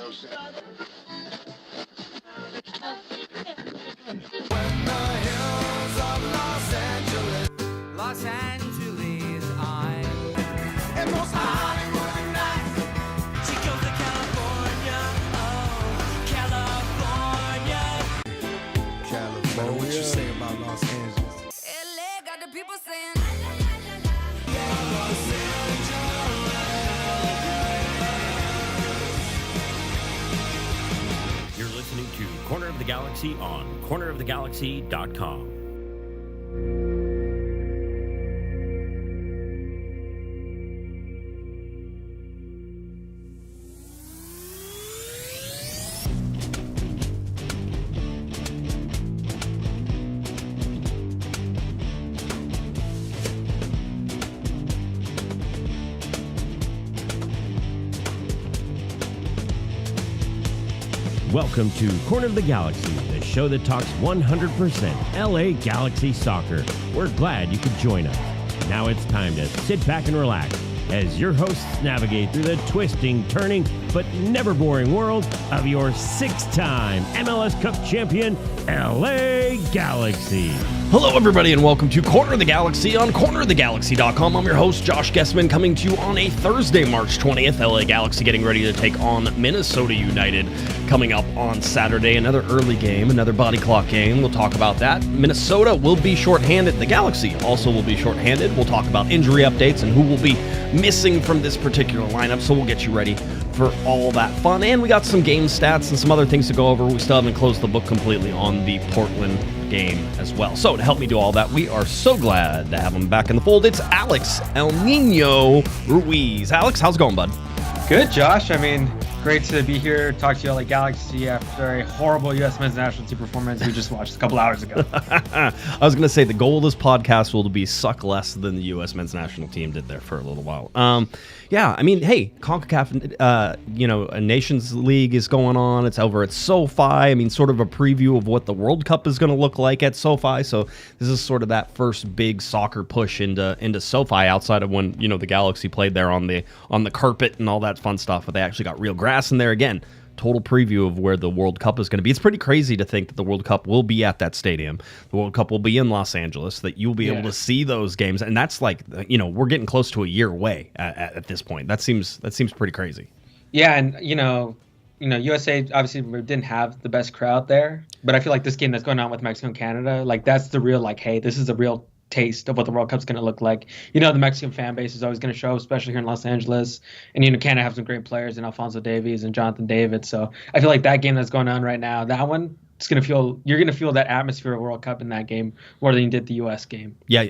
Los Angeles, I'm and most Hollywood nights. She goes to California, oh, California. What you say about Los Angeles? LA got the people saying, You're listening to Corner of the Galaxy on cornerofthegalaxy.com. Welcome to Corner of the Galaxy, the show that talks 100% LA Galaxy soccer. We're glad you could join us. Now it's time to sit back and relax as your hosts navigate through the twisting, turning, but never boring world of your six-time MLS Cup champion, LA Galaxy. Hello, everybody, and welcome to Corner of the Galaxy on cornerofthegalaxy.com. I'm your host, Josh Guesman, coming to you on a Thursday, March 20th. LA Galaxy getting ready to take on Minnesota United coming up on Saturday. Another early game, another body clock game. We'll talk about that. Minnesota will be shorthanded. The Galaxy also will be shorthanded. We'll talk about injury updates and who will be missing from this particular lineup, so we'll get you ready for all that fun. And we got some game stats and some other things to go over. We still haven't closed the book completely on the Portland game as well. So to help me do all that, we are so glad to have him back in the fold. It's Alex El Nino Ruiz. Alex, how's it going, bud? Good, Josh. I mean, great to be here, talk to you all like Galaxy after a horrible U.S. men's national team performance we just watched a couple hours ago. I was going to say the goal of this podcast will be suck less than the U.S. men's national team did there for a little while. Yeah, I mean, hey, CONCACAF, a Nations League is going on. It's over at SoFi. I mean, sort of a preview of what the World Cup is going to look like at SoFi. So this is sort of that first big soccer push into SoFi outside of when, the Galaxy played there on the carpet and all that fun stuff. But they actually got real grass in there again. Total preview of where the World Cup is going to be. It's pretty crazy to think that the World Cup will be at that stadium. The World Cup will be in Los Angeles, that you'll be able to see those games. And that's like, we're getting close to a year away at this point. That seems pretty crazy. Yeah, and, USA obviously didn't have the best crowd there. But I feel like this game that's going on with Mexico and Canada, like that's the real, hey, this is the real taste of what the World Cup's going to look like. The Mexican fan base is always going to show, especially here in Los Angeles. And, Canada have some great players in Alphonso Davies and Jonathan David. So I feel like that game that's going on right now, that one, you're going to feel that atmosphere of World Cup in that game more than you did the U.S. game. Yeah,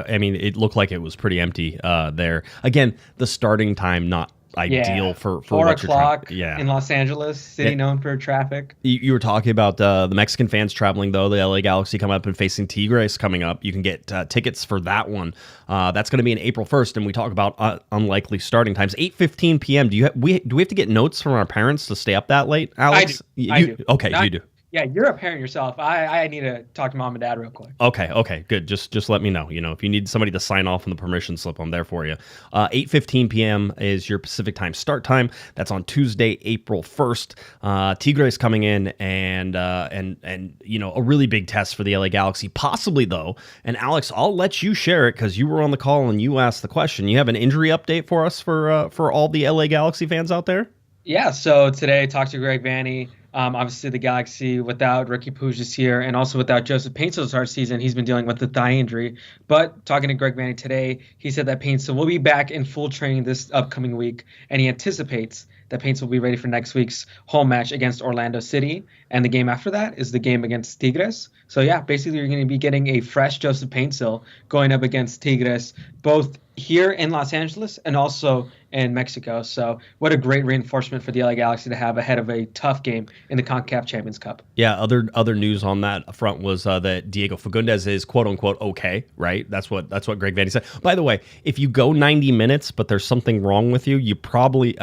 I mean, it looked like it was pretty empty there. Again, the starting time not ideal for 4 what o'clock you're trying. in Los Angeles, city known for traffic. You were talking about the Mexican fans traveling, though. The LA Galaxy coming up and facing Tigres coming up. You can get tickets for that one. That's going to be in April 1st, and we talk about unlikely starting times. 8:15 p.m. Do we have to get notes from our parents to stay up that late, Alex? I do. Okay, you do. Yeah, you're a parent yourself. I need to talk to mom and dad real quick. Okay, good. Just let me know. If you need somebody to sign off on the permission slip, I'm there for you. 8:15 p.m. is your Pacific time start time. That's on Tuesday, April 1st. Tigres coming in and a really big test for the LA Galaxy, possibly though. And Alex, I'll let you share it because you were on the call and you asked the question. You have an injury update for us for all the LA Galaxy fans out there? Yeah. So today I talked to Greg Vanney. Obviously, the Galaxy without Ricky Puig this year and also without Joseph Paintsil's start season, he's been dealing with the thigh injury. But talking to Greg Vanney today, he said that Paintsil will be back in full training this upcoming week, and he anticipates that Paintsil will be ready for next week's home match against Orlando City. And the game after that is the game against Tigres. So, yeah, basically you're going to be getting a fresh Joseph Paintsil going up against Tigres, both here in Los Angeles and also in Mexico. So what a great reinforcement for the LA Galaxy to have ahead of a tough game in the CONCACAF Champions Cup. Yeah, other news on that front was that Diego Fagundes is quote unquote okay, right? That's what Greg Vanney said. By the way, if you go 90 minutes but there's something wrong with you, you probably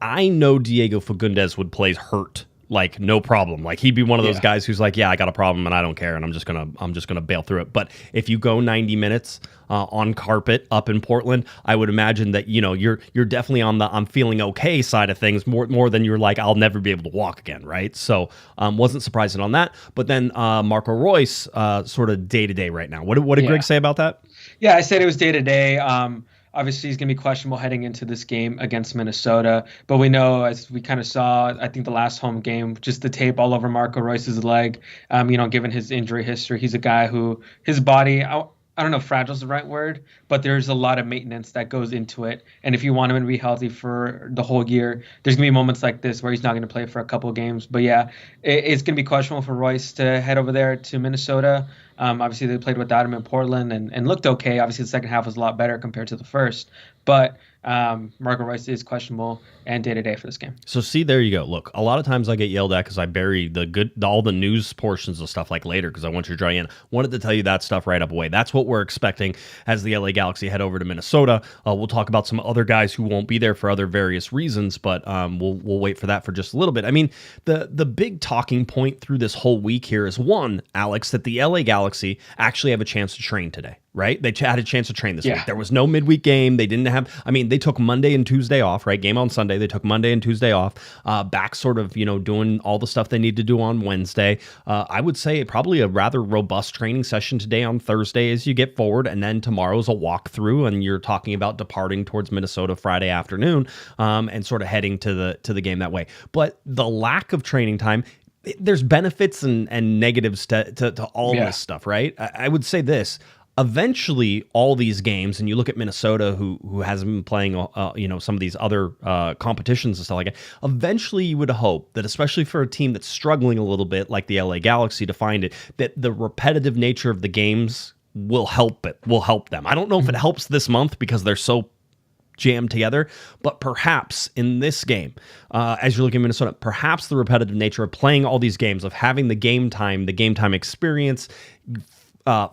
I know Diego Fagundes would play hurt like no problem. Like he'd be one of those guys who's like, yeah, I got a problem and I don't care and I'm just gonna bail through it. But if you go 90 minutes on carpet up in Portland, I would imagine that you're definitely on the I'm feeling okay side of things more than you're like I'll never be able to walk again, right? So wasn't surprising on that. But then Marco Reus sort of day to day right now. What did Greg say about that? Yeah, I said it was day to day. Obviously, he's going to be questionable heading into this game against Minnesota. But we know, as we kind of saw, I think the last home game, just the tape all over Marco Reus's leg. Given his injury history, he's a guy who his body, I don't know if fragile is the right word, but there's a lot of maintenance that goes into it. And if you want him to be healthy for the whole year, there's going to be moments like this where he's not going to play for a couple of games. But yeah, it's going to be questionable for Reus to head over there to Minnesota. Obviously, they played without him in Portland and looked okay. Obviously, the second half was a lot better compared to the first. But Marco Reus is questionable and day-to-day for this game. So see, there you go. Look, a lot of times I get yelled at because I bury all the news portions of stuff like later because I want you to dry in. Wanted to tell you that stuff right up away. That's what we're expecting as the LA Galaxy head over to Minnesota. We'll talk about some other guys who won't be there for other various reasons, but we'll wait for that for just a little bit. I mean, the big talking point through this whole week here is one, Alex, that the LA Galaxy actually have a chance to train today. Right? They had a chance to train this week. There was no midweek game. They didn't have, they took Monday and Tuesday off, right? Game on Sunday. They took Monday and Tuesday off, back sort of, doing all the stuff they need to do on Wednesday. I would say probably a rather robust training session today on Thursday as you get forward. And then tomorrow's a walkthrough and you're talking about departing towards Minnesota Friday afternoon and sort of heading to the game that way. But the lack of training time, there's benefits and negatives to all this stuff, right? I would say this. Eventually, all these games, and you look at Minnesota, who hasn't been playing, some of these other competitions and stuff like that. Eventually, you would hope that, especially for a team that's struggling a little bit, like the LA Galaxy, to find it, that the repetitive nature of the games will help them. I don't know if it helps this month because they're so jammed together, but perhaps in this game, as you're looking at Minnesota, perhaps the repetitive nature of playing all these games, of having the game time experience.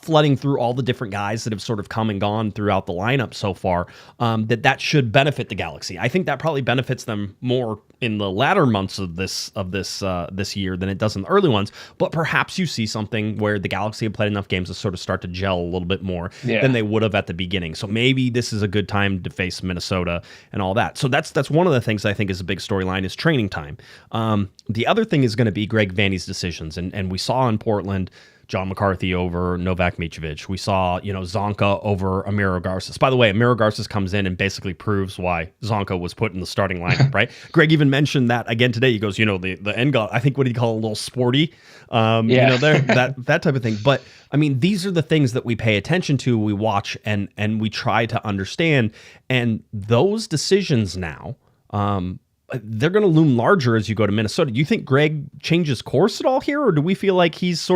Flooding through all the different guys that have sort of come and gone throughout the lineup so far, that should benefit the Galaxy. I think that probably benefits them more in the latter months of this year than it does in the early ones. But perhaps you see something where the Galaxy have played enough games to sort of start to gel a little bit more than they would have at the beginning. So maybe this is a good time to face Minnesota and all that. So that's one of the things I think is a big storyline is training time. The other thing is going to be Greg Vanney's decisions, and we saw in Portland. John McCarthy over Novak Mitrovic. We saw, Zonka over Amiro Garces. By the way, Amiro Garces comes in and basically proves why Zonka was put in the starting lineup, right? Greg even mentioned that again today. He goes, the end goal, I think what he'd call a little sporty, that type of thing. But I mean, these are the things that we pay attention to, we watch, and we try to understand. And those decisions now, they're going to loom larger as you go to Minnesota. Do you think Greg changes course at all here, or do we feel like he's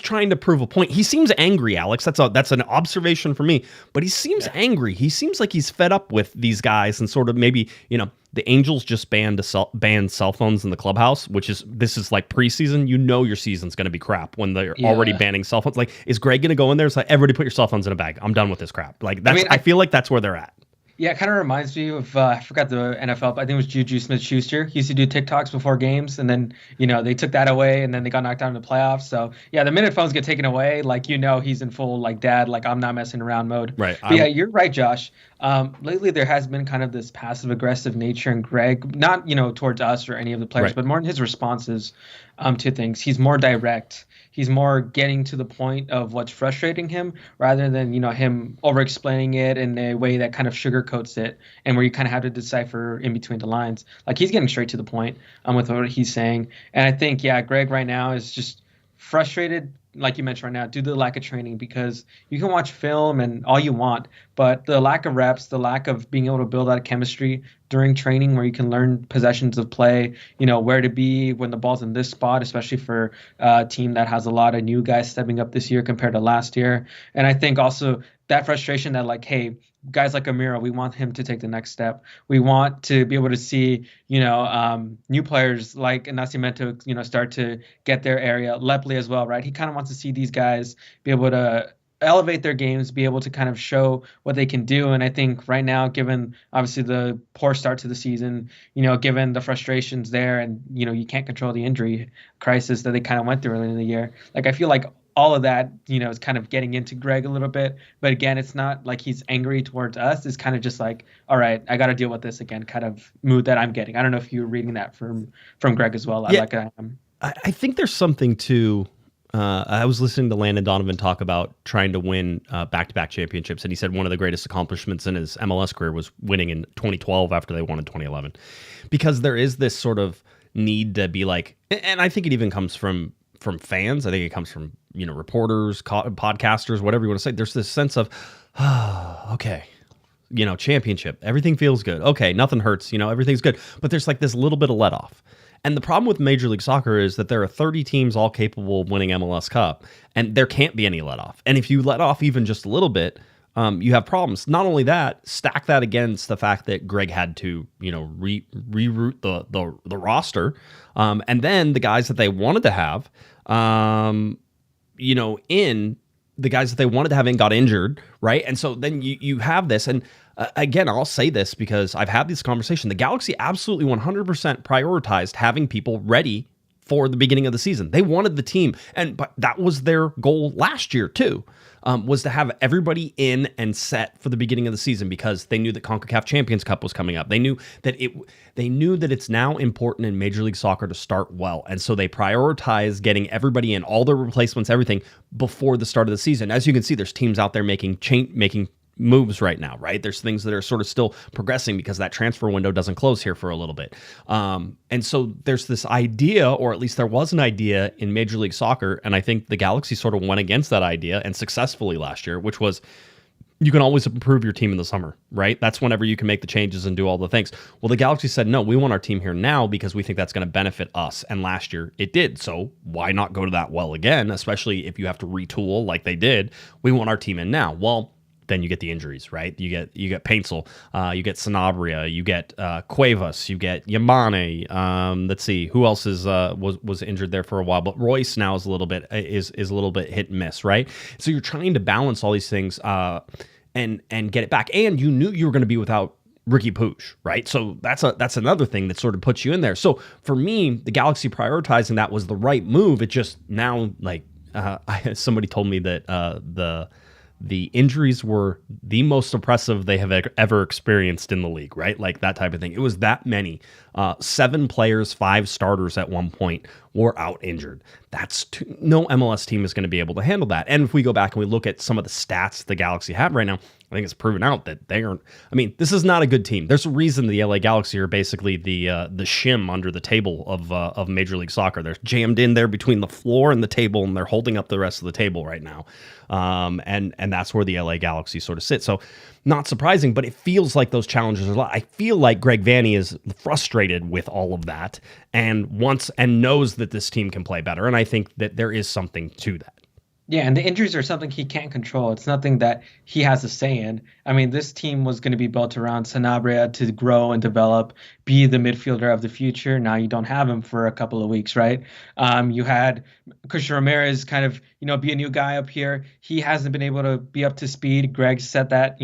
trying to prove a point? He seems angry, Alex. That's an observation for me, but he seems angry. He seems like he's fed up with these guys and sort of maybe, the Angels just banned cell phones in the clubhouse, this is like preseason. Your season's going to be crap when they're already banning cell phones. Like, is Greg going to go in there? It's like, everybody put your cell phones in a bag. I'm done with this crap. Like, I feel like that's where they're at. Yeah, it kind of reminds me of, I forgot the NFL, but I think it was Juju Smith-Schuster. He used to do TikToks before games, and then, they took that away, and then they got knocked out in the playoffs. So, yeah, the minute phones get taken away, he's in full, dad, I'm not messing around mode. Right. But, yeah, you're right, Josh. Lately, there has been kind of this passive-aggressive nature in Greg, not, towards us or any of the players, but more in his responses to things. He's more direct. He's more getting to the point of what's frustrating him rather than, him over-explaining it in a way that kind of sugarcoats it and where you kind of have to decipher in between the lines. He's getting straight to the point with what he's saying. And I think, Greg right now is just frustrated, like you mentioned right now, due to the lack of training, because you can watch film and all you want, but the lack of reps, the lack of being able to build out chemistry during training where you can learn possessions of play, where to be when the ball's in this spot, especially for a team that has a lot of new guys stepping up this year compared to last year. And I think also that frustration that hey, guys like Amiro, we want him to take the next step. We want to be able to see, new players like Nascimento, start to get their area. Lepley as well, right? He kind of wants to see these guys be able to elevate their games, be able to kind of show what they can do. And I think right now, given obviously the poor start to the season, given the frustrations there, and you can't control the injury crisis that they kind of went through earlier in the year. Like I feel like all of that, is kind of getting into Greg a little bit. But again, it's not like he's angry towards us. It's kind of just like, all right, I got to deal with this again, kind of mood that I'm getting. I don't know if you were reading that from Greg as well. Yeah, I think there's something to. I was listening to Landon Donovan talk about trying to win back-to-back championships, and he said one of the greatest accomplishments in his MLS career was winning in 2012 after they won in 2011, because there is this sort of need to be like, and I think it even comes from fans. I think it comes from reporters, podcasters, whatever you want to say. There's this sense of, okay, championship, everything feels good. Okay, nothing hurts. Everything's good, but there's like this little bit of let off. And the problem with Major League Soccer is that there are 30 teams all capable of winning MLS Cup, and there can't be any let off. And if you let off even just a little bit, you have problems. Not only that, stack that against the fact that Greg had to, reroute the roster, and then the guys that they wanted to have, the guys that they wanted to have in got injured, right? And so then you have this, and again, I'll say this because I've had this conversation. The Galaxy absolutely 100% prioritized having people ready for the beginning of the season. They wanted the team, but that was their goal last year too, was to have everybody in and set for the beginning of the season, because they knew that CONCACAF Champions Cup was coming up. They knew that it's now important in Major League Soccer to start well, and so they prioritized getting everybody in, all their replacements, everything before the start of the season. As you can see, there's teams out there making moves right now, right? There's things that are sort of still progressing because that transfer window doesn't close here for a little bit. And so there's this idea, or at least there was an idea in Major League Soccer, and I think the Galaxy sort of went against that idea, and successfully last year, which was you can always improve your team in the summer, right? That's whenever you can make the changes and do all the things. Well, the Galaxy said, no, we want our team here now because we think that's going to benefit us. And last year it did. So why not go to that well again, especially if you have to retool like they did? We want our team in now. Well, then you get the injuries, right? You get Paintsel, you get Sanabria, you get Cuevas, you get Yamane. Let's see who else was injured there for a while, but Ruiz now is a little bit hit and miss, right? So you're trying to balance all these things and get it back, and you knew you were going to be without Ricky Puig, right? So that's another thing that sort of puts you in there. So for me, the Galaxy prioritizing that was the right move. It just now, like somebody told me that the injuries were the most oppressive they have ever experienced in the league, right? Like that type of thing. It was that many. 7 players, 5 starters at one point were out injured. No MLS team is going to be able to handle that. And if we go back and we look at some of the stats the Galaxy have right now, I think it's proven out that they aren't. I mean, this is not a good team. There's a reason the LA Galaxy are basically the shim under the table of Major League Soccer. They're jammed in there between the floor and the table, and they're holding up the rest of the table right now. And that's where the LA Galaxy sort of sit. So not surprising, but it feels like those challenges are a lot. I feel like Greg Vanney is frustrated with all of that and knows that this team can play better. And I think that there is something to that. Yeah, and the injuries are something he can't control. It's nothing that he has a say in. I mean, this team was going to be built around Sanabria to grow and develop, be the midfielder of the future. Now you don't have him for a couple of weeks, right? You had Christian Ramirez kind of, be a new guy up here. He hasn't been able to be up to speed. Greg said that,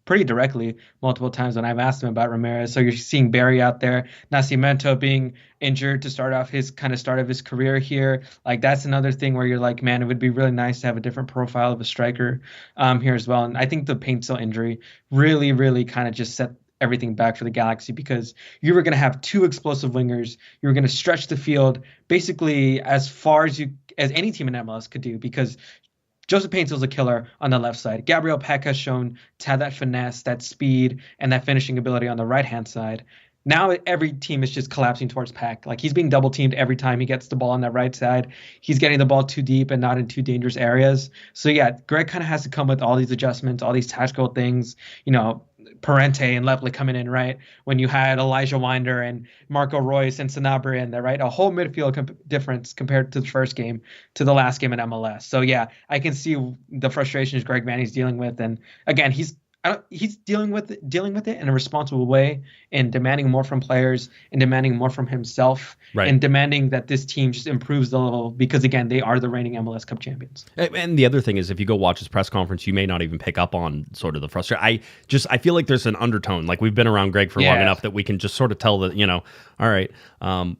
pretty directly multiple times when I've asked him about Ramirez. So you're seeing Barry out there, Nascimento being injured to start off his start of his career here. Like that's another thing where you're like, man, it would be really nice to have a different profile of a striker here as well. And I think the Paintsel injury really, really kind of just set everything back for the Galaxy, because you were going to have 2 explosive wingers. You were going to stretch the field basically as far as any team in MLS could do, because Joseph Paintsel is a killer on the left side. Gabriel Peck has shown to have that finesse, that speed, and that finishing ability on the right-hand side. Now every team is just collapsing towards Peck. Like he's being double-teamed every time he gets the ball on that right side. He's getting the ball too deep and not in too dangerous areas. So yeah, Greg kind of has to come with all these adjustments, all these tactical things, Parente and Lepley coming in, right? When you had Elijah Winder and Marco Royce and Sanabria in there, right? A whole midfield difference compared to the first game to the last game in MLS. So yeah, I can see the frustrations Greg Vanney's dealing with. And again, he's dealing with it in a responsible way and demanding more from players and demanding more from himself and demanding that this team just improves the level because, again, they are the reigning MLS Cup champions. And the other thing is, if you go watch his press conference, you may not even pick up on sort of the frustration. I feel like there's an undertone. Like, we've been around Greg for long enough that we can just sort of tell that, all right,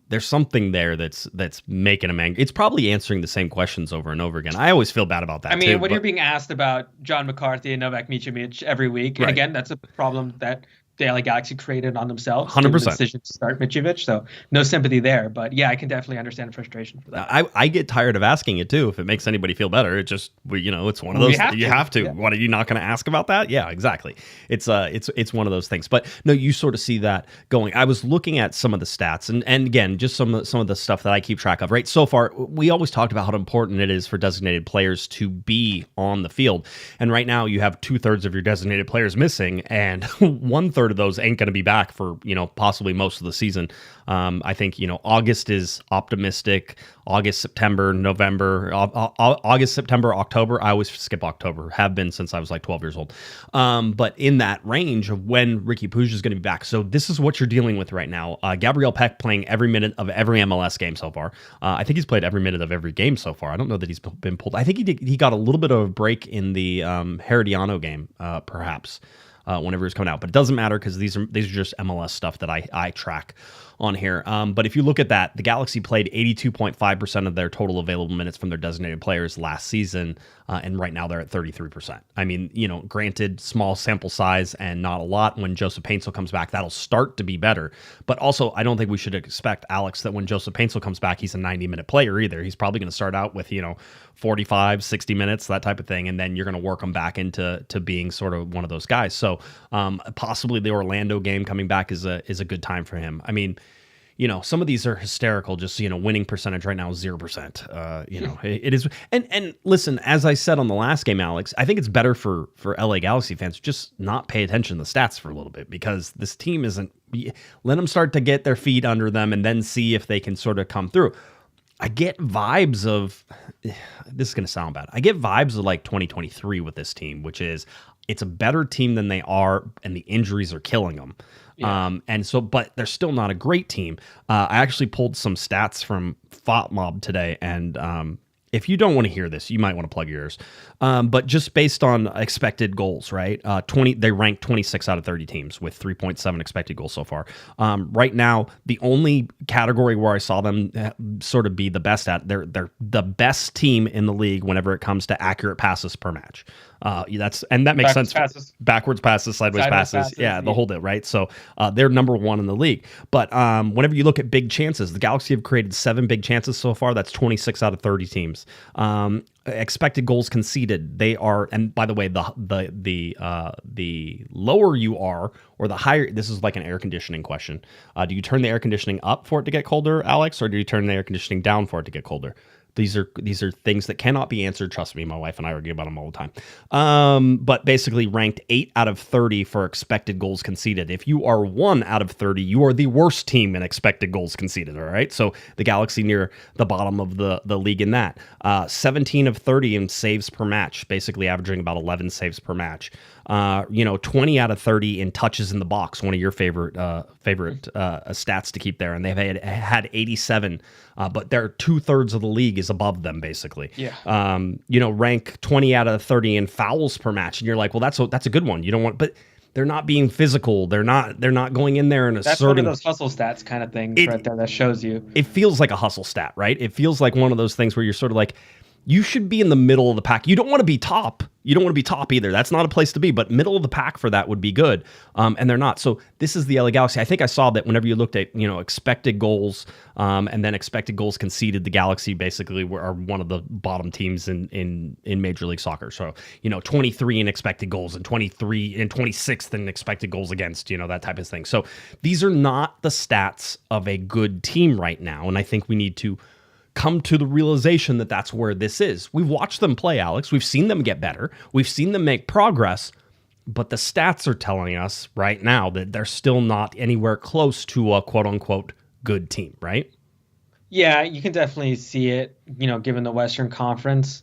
there's something there that's making him angry. It's probably answering the same questions over and over again. I always feel bad about that. I mean, when you're being asked about John McCarthy and Novak Mitrovic every week, and again, that's a problem that the LA Galaxy created on themselves. 100%. The decision to start Mitrovic, so no sympathy there. But yeah, I can definitely understand frustration for that. I get tired of asking it too. If it makes anybody feel better, it just it's one of those. You have to. Yeah. What, are you not going to ask about that? Yeah, exactly. It's one of those things. But no, you sort of see that going. I was looking at some of the stats, and again, just some of the stuff that I keep track of. Right, so far we always talked about how important it is for designated players to be on the field, and right now you have 2/3 of your designated players missing, and 1/3 of those ain't going to be back for possibly most of the season. I think August is optimistic. August, September, November, August, September, October. I always skip October. Have been since I was like 12 years old. But in that range of when Ricky Puig is going to be back. So this is what you're dealing with right now. Gabriel Peck playing every minute of every MLS game so far. I think he's played every minute of every game so far. I don't know that he's been pulled. I think he got a little bit of a break in the Herediano game, perhaps. Whenever it's coming out, but it doesn't matter because these are just MLS stuff that I track on here. But if you look at that, the Galaxy played 82.5% of their total available minutes from their designated players last season, and right now they're at 33%. I mean, granted, small sample size and not a lot. When Joseph Paintsel comes back, that'll start to be better. But also, I don't think we should expect, Alex, that when Joseph Paintsel comes back, he's a 90-minute player either. He's probably going to start out with 45, 60 minutes, that type of thing, and then you're going to work him back into being sort of one of those guys. So possibly the Orlando game coming back is a good time for him. I mean, some of these are hysterical. Just winning percentage right now is 0%. It is. And listen, as I said on the last game, Alex, I think it's better for LA Galaxy fans just not pay attention to the stats for a little bit, because this team isn't. Let them start to get their feet under them and then see if they can sort of come through. I get vibes of, this is going to sound bad, I get vibes of like 2023 with this team, which is it's a better team than they are, and the injuries are killing them. Yeah. But they're still not a great team. I actually pulled some stats from FOTMob today, and if you don't want to hear this, you might want to plug your ears. But just based on expected goals, right? They ranked 26 out of 30 teams with 3.7 expected goals so far. Right now, the only category where I saw them sort of be the best at, they're the best team in the league whenever it comes to accurate passes per match. That makes sense. Backwards passes, sideways passes. Yeah, the whole deal, right? So they're number one in the league. But whenever you look at big chances, the Galaxy have created 7 big chances so far. That's 26 out of 30 teams. Expected goals conceded, they are, and by the way, the lower you are, or the higher, this is like an air conditioning question. Do you turn the air conditioning up for it to get colder, Alex, or do you turn the air conditioning down for it to get colder? These are things that cannot be answered. Trust me, my wife and I argue about them all the time. But basically ranked 8 out of 30 for expected goals conceded. If you are 1 out of 30, you are the worst team in expected goals conceded, all right? So the Galaxy near the bottom of the league in that. 17 of 30 in saves per match, basically averaging about 11 saves per match. 20 out of 30 in touches in the box, one of your favorite stats to keep there. And they've had 87, but they're 2/3 of the league is above them, basically. Yeah. Rank 20 out of 30 in fouls per match. And you're like, well, that's a good one. You don't want, but they're not being physical. They're not going in there and asserting. That's one of those hustle stats kind of things right there that shows you. It feels like a hustle stat, right? It feels like one of those things where you're sort of like, you should be in the middle of the pack. You don't want to be top. You don't want to be top either. That's not a place to be, but middle of the pack for that would be good. And they're not. So this is the LA Galaxy. I think I saw that whenever you looked at, expected goals and then expected goals conceded, the Galaxy basically are one of the bottom teams in Major League Soccer. So, 23 in expected goals and 23 and 26th in expected goals against, that type of thing. So these are not the stats of a good team right now. And I think we need to come to the realization that that's where this is. We've watched them play, Alex. We've seen them get better. We've seen them make progress, but the stats are telling us right now that they're still not anywhere close to a quote unquote good team, right? Yeah, you can definitely see it, given the Western Conference.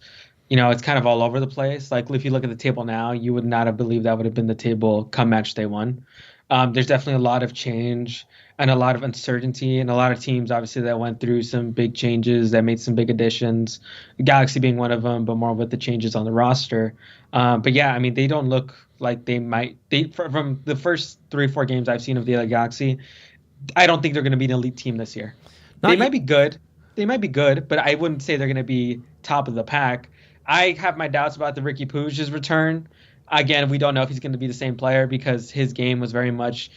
it's kind of all over the place. Like if you look at the table now, you would not have believed that would have been the table come match day one. There's definitely a lot of change and a lot of uncertainty, and a lot of teams obviously that went through some big changes, that made some big additions. Galaxy being one of them, but more with the changes on the roster. But yeah, I mean, they don't look like they might. From the first 3 or 4 games I've seen of the Galaxy, I don't think they're going to be an elite team this year. They might be good. They might be good, but I wouldn't say they're going to be top of the pack. I have my doubts about the Ricky Puig's return. Again, we don't know if he's going to be the same player because his game was very much,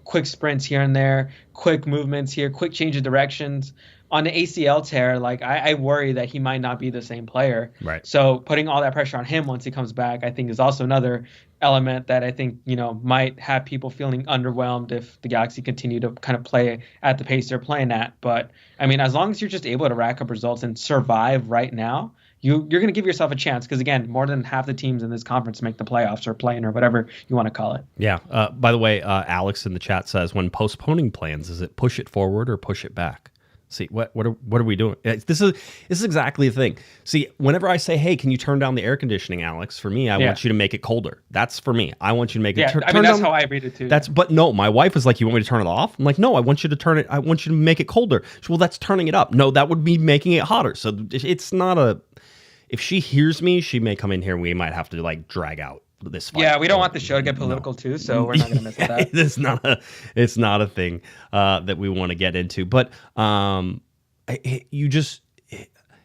quick sprints here and there, quick movements here, quick change of directions. On the ACL tear, like I worry that he might not be the same player. Right. So putting all that pressure on him once he comes back, I think is also another element that I think, might have people feeling underwhelmed if the Galaxy continue to kind of play at the pace they're playing at. But I mean, as long as you're just able to rack up results and survive right now, you're going to give yourself a chance because, again, more than half the teams in this conference make the playoffs or play-in or whatever you want to call it. Yeah. By the way, Alex in the chat says, when postponing plans, is it push it forward or push it back? See, what are we doing? This is exactly the thing. See, whenever I say, hey, can you turn down the air conditioning, Alex? For me, I want you to make it colder. That's for me. I want you to make it. Yeah, I mean, that's how I read it too. But no, my wife was like, you want me to turn it off? I'm like, no, I want you to turn it. I want you to make it colder. Well, that's turning it up. No, that would be making it hotter. So it's not a. If she hears me, she may come in here. We might have to like drag out this fight. Yeah, we don't want the show to get political too, so we're not going to miss that. It's not a thing that we want to get into. But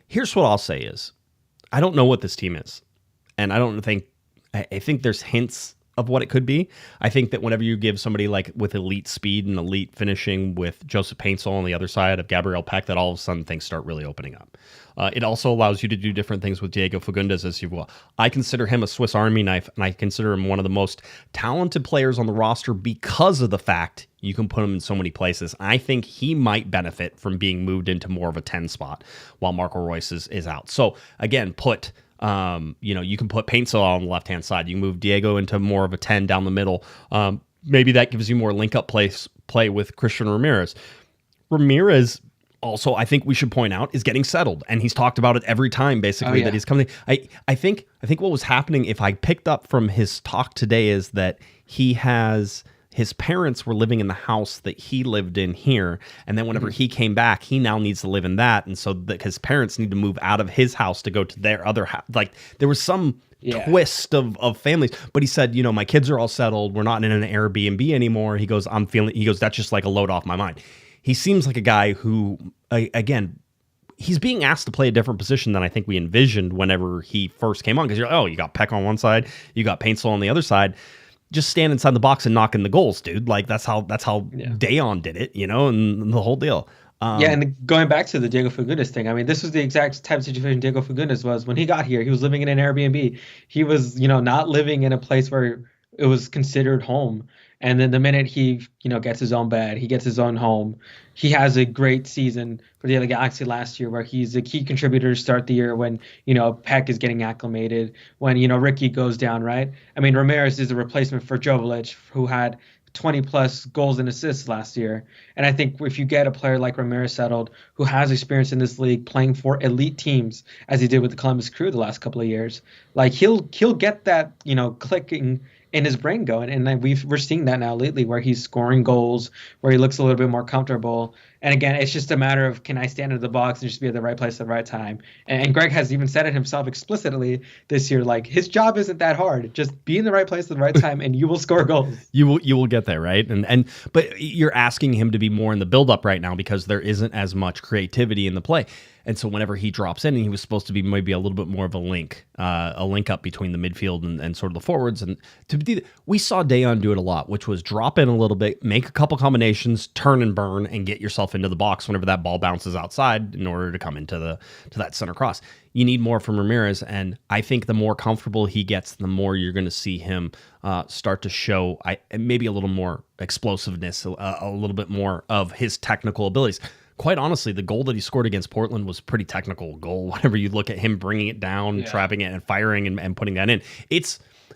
here's what I'll say is, I don't know what this team is, and I think there's hints of what it could be. I think that whenever you give somebody like with elite speed and elite finishing with Joseph Paintsel on the other side of Gabriel Peck, that all of a sudden things start really opening up. It also allows you to do different things with Diego Fagundes as you will. I consider him a Swiss Army knife, and I consider him one of the most talented players on the roster because of the fact you can put him in so many places. I think he might benefit from being moved into more of a 10 spot while Marco Reus is out. So again, you can put Paintsel on the left-hand side. You can move Diego into more of a 10 down the middle. Maybe that gives you more link-up play with Christian Ramirez. Ramirez also, I think we should point out, is getting settled, and he's talked about it every time, basically, that he's coming. I think what was happening, if I picked up from his talk today, is that his parents were living in the house that he lived in here, and then whenever he came back, he now needs to live in that, and so his parents need to move out of his house to go to their other house. Like, there was some twist of families, but he said, my kids are all settled, we're not in an Airbnb anymore. He goes, that's just like a load off my mind. He seems like a guy who, again, he's being asked to play a different position than I think we envisioned whenever he first came on, because you got Peck on one side, you got Paintsel on the other side. Just stand inside the box and knock in the goals, dude. Like that's how Dayon did it, and the whole deal. And going back to the Diego Fagundes thing, I mean, this was the exact type of situation Diego Fagundes was when he got here. He was living in an Airbnb. He was, not living in a place where it was considered home. And then the minute he, gets his own bed, he gets his own home. He has a great season for the Galaxy last year, where he's a key contributor to start the year when, Peck is getting acclimated, when, Ricky goes down, right? I mean, Ramirez is a replacement for Jovic, who had 20 plus goals and assists last year. And I think if you get a player like Ramirez settled, who has experience in this league playing for elite teams, as he did with the Columbus Crew the last couple of years, like he'll get that, clicking in his brain going. And we're seeing that now lately, where he's scoring goals, where he looks a little bit more comfortable. And again, it's just a matter of, can I stand in the box and just be at the right place at the right time? And Greg has even said it himself explicitly this year, like his job isn't that hard. Just be in the right place at the right time and you will score goals. You will get there, right? But you're asking him to be more in the build-up right now because there isn't as much creativity in the play. And so whenever he drops in, and he was supposed to be maybe a little bit more of a link up between the midfield and sort of the forwards. And we saw Dayon do it a lot, which was drop in a little bit, make a couple combinations, turn and burn, and get yourself into the box whenever that ball bounces outside in order to come into that center cross. You need more from Ramirez, and I think the more comfortable he gets, the more you're going to see him start to show maybe a little more explosiveness, a little bit more of his technical abilities. Quite honestly, the goal that he scored against Portland was a pretty technical goal. Whenever you look at him bringing it down, trapping it, and firing and putting that in,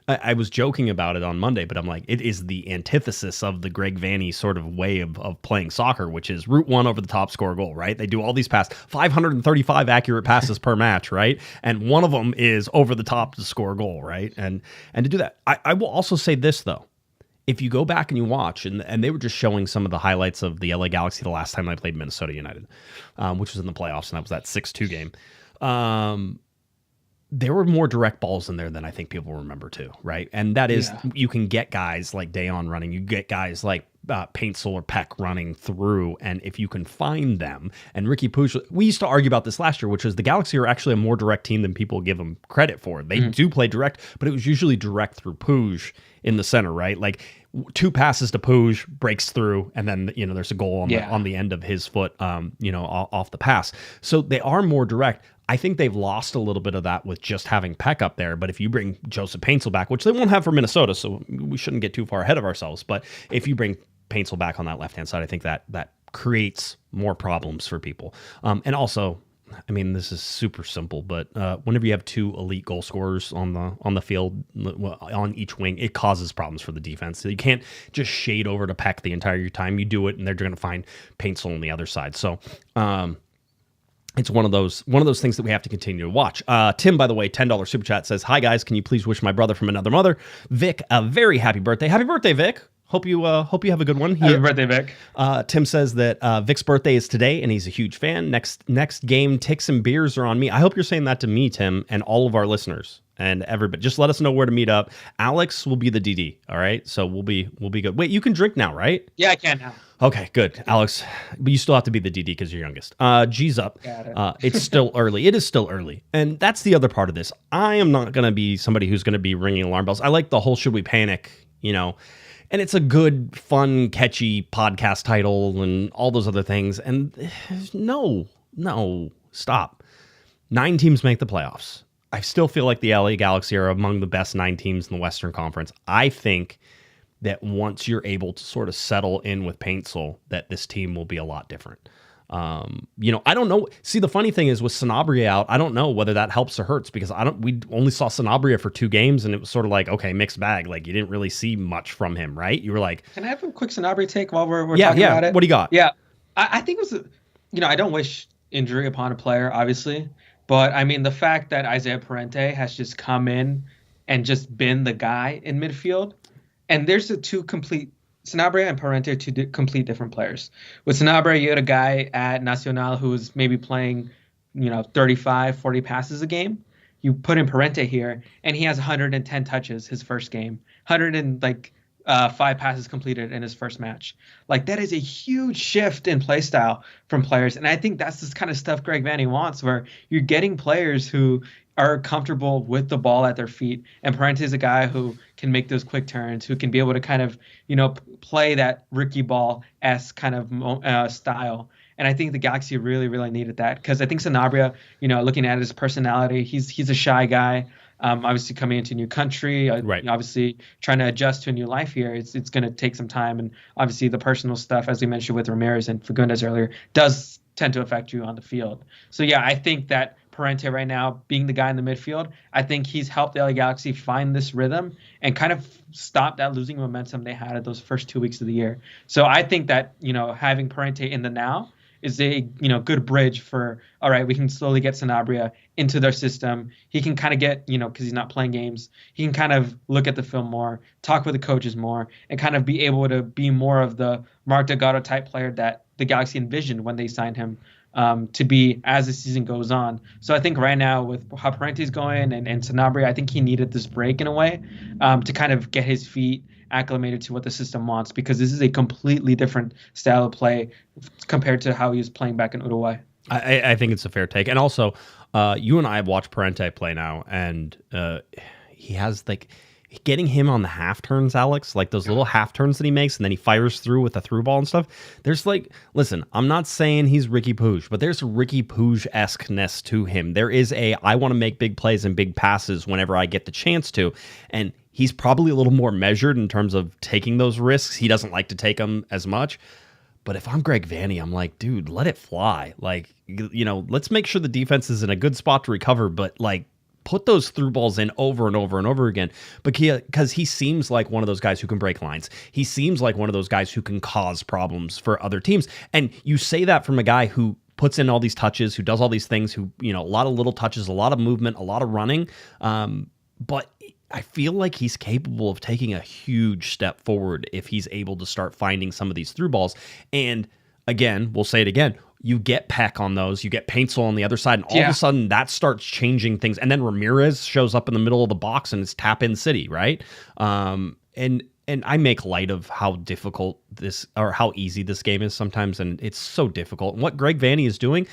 I was joking about it on Monday, but I'm like, it is the antithesis of the Greg Vanney sort of way of playing soccer, which is route one over the top, score a goal, right? They do all these passes, 535 accurate passes per match, right? And one of them is over the top to score a goal, right? And to do that, I will also say this, though. If you go back and you watch, and they were just showing some of the highlights of the LA Galaxy the last time they played Minnesota United, which was in the playoffs, and that was that 6-2 game. There were more direct balls in there than I think people remember too, right? And that is, you can get guys like Dayon running, you get guys like Paintsel or Peck running through, and if you can find them, and Ricky Puig, we used to argue about this last year, which is the Galaxy are actually a more direct team than people give them credit for. They do play direct, but it was usually direct through Puig in the center, right? Like 2 passes to Puig, breaks through, and then there's a goal on the end of his foot, off the pass. So they are more direct. I think they've lost a little bit of that with just having Peck up there. But if you bring Joseph Paintsel back, which they won't have for Minnesota, so we shouldn't get too far ahead of ourselves. But if you bring Paintsel back on that left-hand side, I think that creates more problems for people. And also, I mean, this is super simple, but whenever you have 2 elite goal scorers on the field on each wing, it causes problems for the defense. So you can't just shade over to Peck the entire time you do it, and they're going to find Paintsel on the other side. So it's one of those things that we have to continue to watch. Tim, by the way, $10 super chat says, "Hi guys, can you please wish my brother from another mother, Vic, a very happy birthday." Happy birthday, Vic. Hope you have a good one. Happy birthday, Vic. Tim says that Vic's birthday is today, and he's a huge fan. Next game, ticks and beers are on me. I hope you're saying that to me, Tim, and all of our listeners and everybody. Just let us know where to meet up. Alex will be the DD. All right, so we'll be good. Wait, you can drink now, right? Yeah, I can now. Okay, good, Alex. But you still have to be the DD because you're youngest. G's up. Got it. It's still early. It is still early, and that's the other part of this. I am not going to be somebody who's going to be ringing alarm bells. I like the whole "should we panic," and it's a good, fun, catchy podcast title and all those other things. And no, stop. 9 teams make the playoffs. I still feel like the LA Galaxy are among the best 9 teams in the Western Conference. I think that once you're able to sort of settle in with Paintsel, that this team will be a lot different. I don't know. See, the funny thing is with Sanabria out, I don't know whether that helps or hurts because we only saw Sanabria for 2 games and it was sort of like, okay, mixed bag. Like you didn't really see much from him, right? You were like, can I have a quick Sanabria take while we're talking about it? What do you got? Yeah, I think it was, I don't wish injury upon a player, obviously, but I mean the fact that Isaiah Parente has just come in and just been the guy in midfield. And there's Sanabria and Parente are 2 complete different players. With Sanabria, you had a guy at Nacional who was maybe playing, 35, 40 passes a game. You put in Parente here, and he has 110 touches his first game, 5 passes completed in his first match. Like, that is a huge shift in play style from players. And I think that's this kind of stuff Greg Vanney wants, where you're getting players who are comfortable with the ball at their feet. And Parente is a guy who can make those quick turns, who can be able to kind of, play that Ricky Ball-esque kind of style. And I think the Galaxy really, really needed that because I think Sanabria, looking at his personality, he's a shy guy. Obviously coming into a new country, right. Obviously trying to adjust to a new life here. It's going to take some time. And obviously the personal stuff, as we mentioned with Ramirez and Fagundes earlier, does tend to affect you on the field. So yeah, I think that Parente right now being the guy in the midfield, I think he's helped the LA Galaxy find this rhythm and kind of stop that losing momentum they had at those first 2 weeks of the year. So I think that, having Parente in the now is a, good bridge for, all right, we can slowly get Sanabria into their system. He can kind of get, because he's not playing games, he can kind of look at the film more, talk with the coaches more, and kind of be able to be more of the Mark Delgado type player that the Galaxy envisioned when they signed him to be as the season goes on. So I think right now with how Parente's going and Sanabria, I think he needed this break in a way to kind of get his feet acclimated to what the system wants, because this is a completely different style of play compared to how he was playing back in Uruguay. I think it's a fair take. And also, you and I have watched Parente play now, and he has getting him on the half turns, Alex, like those little half turns that he makes, and then he fires through with a through ball and stuff. There's listen, I'm not saying he's Ricky Puig, but there's a Ricky Puig-esque-ness to him. There is I want to make big plays and big passes whenever I get the chance to. And he's probably a little more measured in terms of taking those risks. He doesn't like to take them as much. But if I'm Greg Vanney, I'm like, dude, let it fly. Let's make sure the defense is in a good spot to recover, but put those through balls in over and over and over again, because he seems like one of those guys who can break lines. He seems like one of those guys who can cause problems for other teams. And you say that from a guy who puts in all these touches, who does all these things, who, a lot of little touches, a lot of movement, a lot of running. But I feel like he's capable of taking a huge step forward if he's able to start finding some of these through balls. And again, we'll say it again, you get Peck on those, you get Paintsel on the other side, and all of a sudden that starts changing things. And then Ramirez shows up in the middle of the box and it's tap-in city, right? And I make light of how difficult this, or how easy this game is sometimes, and it's so difficult. And what Greg Vanney is doing,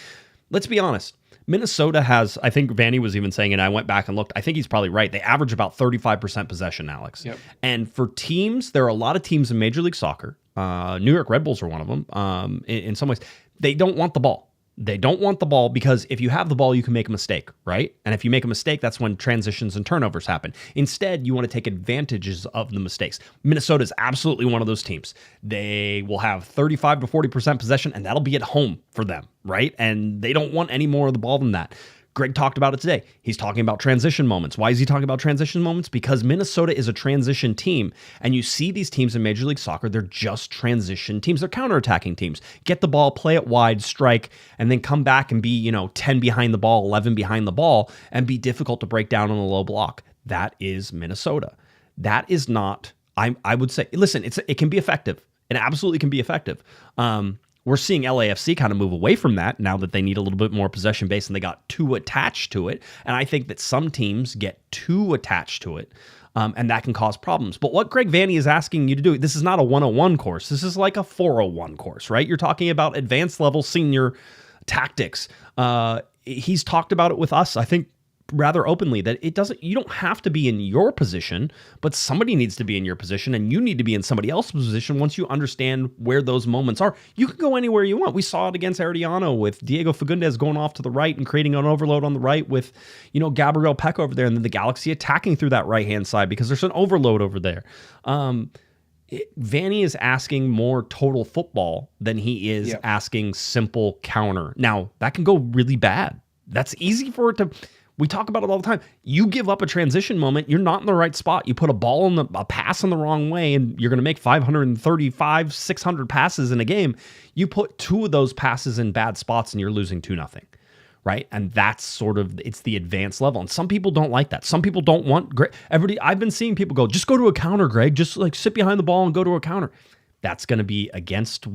let's be honest, Minnesota has, I think Vanney was even saying, and I went back and looked, I think he's probably right. They average about 35% possession, Alex. Yep. And for teams, there are a lot of teams in Major League Soccer. New York Red Bulls are one of them. In some ways, they don't want the ball. They don't want the ball because if you have the ball, you can make a mistake, right? And if you make a mistake, that's when transitions and turnovers happen. Instead, you want to take advantages of the mistakes. Minnesota is absolutely one of those teams. They will have 35 to 40% possession, and that'll be at home for them, right? And they don't want any more of the ball than that. Greg talked about it today. He's talking about transition moments. Why is he talking about transition moments? Because Minnesota is a transition team. And you see these teams in Major League Soccer, they're just transition teams. They're counterattacking teams. Get the ball, play it wide, strike, and then come back and be, 10 behind the ball, 11 behind the ball, and be difficult to break down on a low block. That is Minnesota. That is not, I would say, listen, it can be effective. It absolutely can be effective. We're seeing LAFC kind of move away from that now that they need a little bit more possession base and they got too attached to it. And I think that some teams get too attached to it, and that can cause problems. But what Greg Vanney is asking you to do, this is not a 101 course. This is like a 401 course, right? You're talking about advanced level senior tactics. He's talked about it with us, I think, rather openly, that you don't have to be in your position, but somebody needs to be in your position, and you need to be in somebody else's position once you understand where those moments are. You can go anywhere you want. We saw it against Herediano with Diego Fagundes going off to the right and creating an overload on the right with, Gabriel Peck over there, and then the Galaxy attacking through that right-hand side because there's an overload over there. Vanney is asking more total football than he is asking simple counter. Now, that can go really bad. That's easy for it to... We talk about it all the time. You give up a transition moment, you're not in the right spot. You put a pass in the wrong way, and you're going to make 535, 600 passes in a game. You put 2 of those passes in bad spots, and you're losing 2-0, right? And that's it's the advanced level. And some people don't like that. Some people don't want... I've been seeing people go, just go to a counter, Greg. Just sit behind the ball and go to a counter. That's going to be against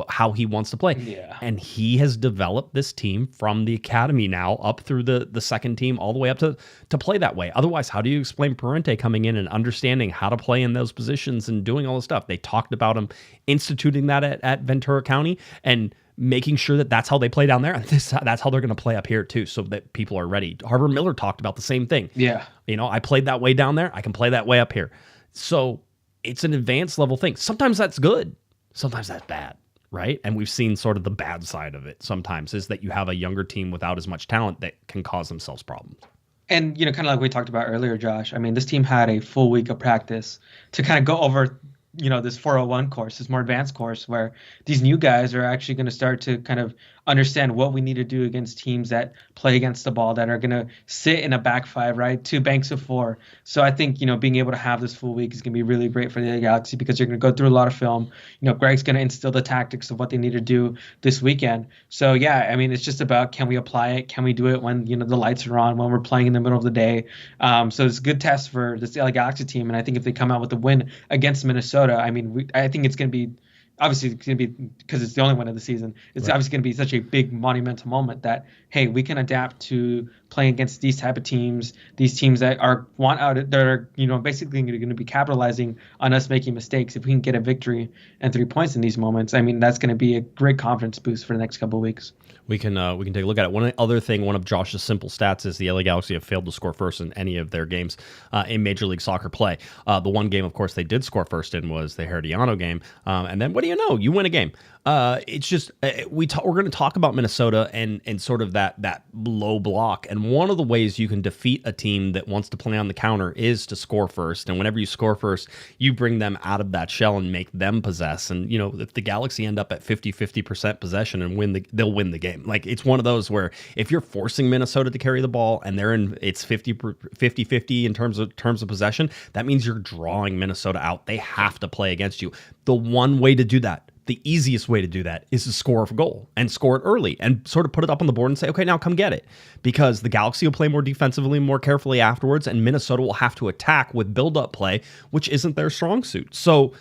how he wants to play. Yeah. And he has developed this team from the academy now up through the second team all the way up to play that way. Otherwise, how do you explain Parente coming in and understanding how to play in those positions and doing all this stuff? They talked about him instituting that at Ventura County and making sure that that's how they play down there. And that's how they're going to play up here too, so that people are ready. Harbor Miller talked about the same thing. Yeah. I played that way down there. I can play that way up here. So it's an advanced level thing. Sometimes that's good. Sometimes that's bad, right? And we've seen sort of the bad side of it sometimes is that you have a younger team without as much talent that can cause themselves problems. And, kind of like we talked about earlier, Josh, I mean, this team had a full week of practice to kind of go over, this 401 course, this more advanced course where these new guys are actually going to start to kind of understand what we need to do against teams that play against the ball, that are going to sit in a back five, right? 2 banks of 4. So I think, being able to have this full week is going to be really great for the Galaxy because you're going to go through a lot of film. Greg's going to instill the tactics of what they need to do this weekend. So yeah, I mean, it's just about, can we apply it? Can we do it when, the lights are on, when we're playing in the middle of the day? So it's a good test for this LA Galaxy team. And I think if they come out with a win against Minnesota, I mean, I think it's going to be, obviously it's going to be, because it's the only one of the season, it's obviously going to be such a big monumental moment that, hey, we can adapt to playing against these type of teams, these teams that are basically going to be capitalizing on us making mistakes. If we can get a victory and 3 points in these moments, I mean, that's going to be a great confidence boost for the next couple of weeks. We can take a look at it. One other thing, one of Josh's simple stats is the LA Galaxy have failed to score first in any of their games in Major League Soccer play. The one game, of course, they did score first in was the Herediano game. And then what do you know? You win a game. It's just we're going to talk about Minnesota and sort of that low block. And And one of the ways you can defeat a team that wants to play on the counter is to score first. And whenever you score first, you bring them out of that shell and make them possess. And, if the Galaxy end up at 50% possession and they'll win the game. Like, it's one of those where if you're forcing Minnesota to carry the ball and it's 50-50 in terms of possession, that means you're drawing Minnesota out. They have to play against you. The one way to do that, the easiest way to do that, is to score a goal and score it early and sort of put it up on the board and say, okay, now come get it. Because the Galaxy will play more defensively, more carefully afterwards, and Minnesota will have to attack with build-up play, which isn't their strong suit. So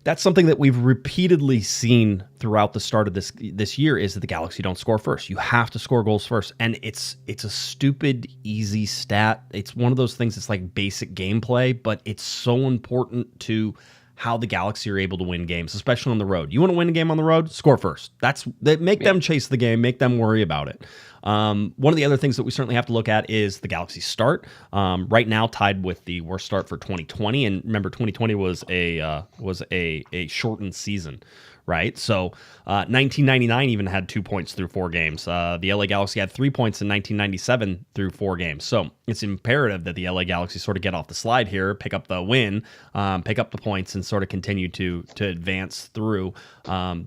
that's something that we've repeatedly seen throughout the start of this year, is that the Galaxy don't score first. You have to score goals first. And it's a stupid, easy stat. It's one of those things that's like basic gameplay, but it's so important to how the Galaxy are able to win games, especially on the road. You want to win a game on the road? Score first. Make them chase the game, make them worry about it. One of the other things that we certainly have to look at is the Galaxy start. Right now, tied with the worst start for 2020, and remember, 2020 was a shortened season, right? So 1999 even had 2 points through 4 games. The LA Galaxy had 3 points in 1997 through 4 games. So it's imperative that the LA Galaxy sort of get off the slide here, pick up the win, pick up the points, and sort of continue to advance through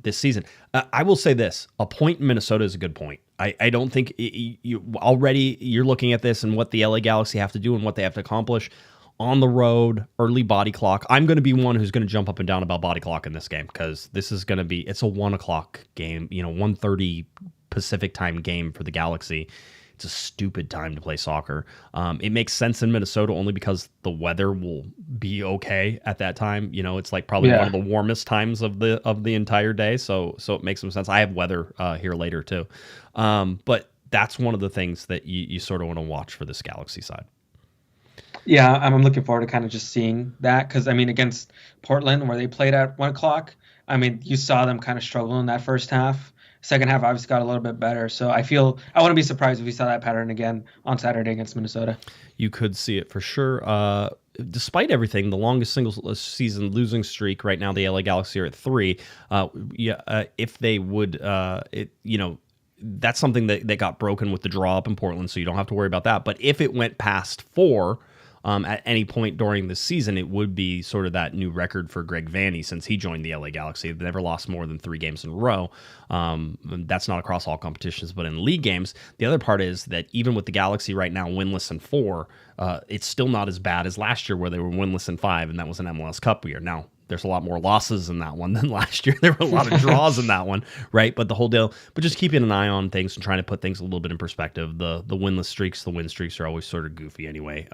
this season. I will say this: a point in Minnesota is a good point. I don't think you're looking at this and what the LA Galaxy have to do and what they have to accomplish on the road, early body clock. I'm going to be one who's going to jump up and down about body clock in this game, because this is going to be, it's a 1:00 game, 1:30 Pacific time game for the Galaxy. It's a stupid time to play soccer. It makes sense in Minnesota only because the weather will be okay at that time. It's like probably one of the warmest times of the entire day. So it makes some sense. I have weather here later too. But that's one of the things that you sort of want to watch for this Galaxy side. Yeah, I'm looking forward to kind of just seeing that, because, against Portland, where they played at 1:00, you saw them kind of struggle in that first half. Second half obviously got a little bit better. So I wouldn't be surprised if we saw that pattern again on Saturday against Minnesota. You could see it for sure. Despite everything, the longest single season losing streak right now, the LA Galaxy are at 3. If they would, that's something that got broken with the draw up in Portland, so you don't have to worry about that. But if it went past 4, at any point during the season, it would be sort of that new record for Greg Vanney since he joined the LA Galaxy. They've never lost more than 3 games in a row. That's not across all competitions, but in league games. The other part is that even with the Galaxy right now winless in 4, it's still not as bad as last year where they were winless in 5, and that was an MLS Cup year. Now, there's a lot more losses in that one than last year. There were a lot of draws in that one, right? But the whole deal, but just keeping an eye on things and trying to put things a little bit in perspective. The winless streaks, the win streaks are always sort of goofy anyway,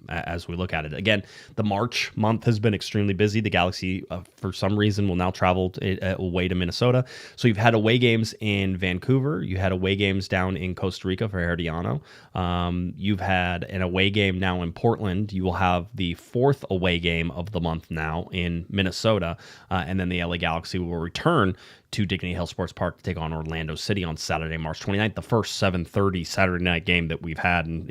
as we look at it. Again, the March month has been extremely busy. The Galaxy, for some reason, will now travel away to Minnesota. So you've had away games in Vancouver. You had away games down in Costa Rica for Herediano. You've had an away game now in Portland. You will have the 4th away game of the month now in Minnesota, and then the LA Galaxy will return to Dignity Health Sports Park to take on Orlando City on Saturday, March 29th, the first 7:30 Saturday night game that we've had. And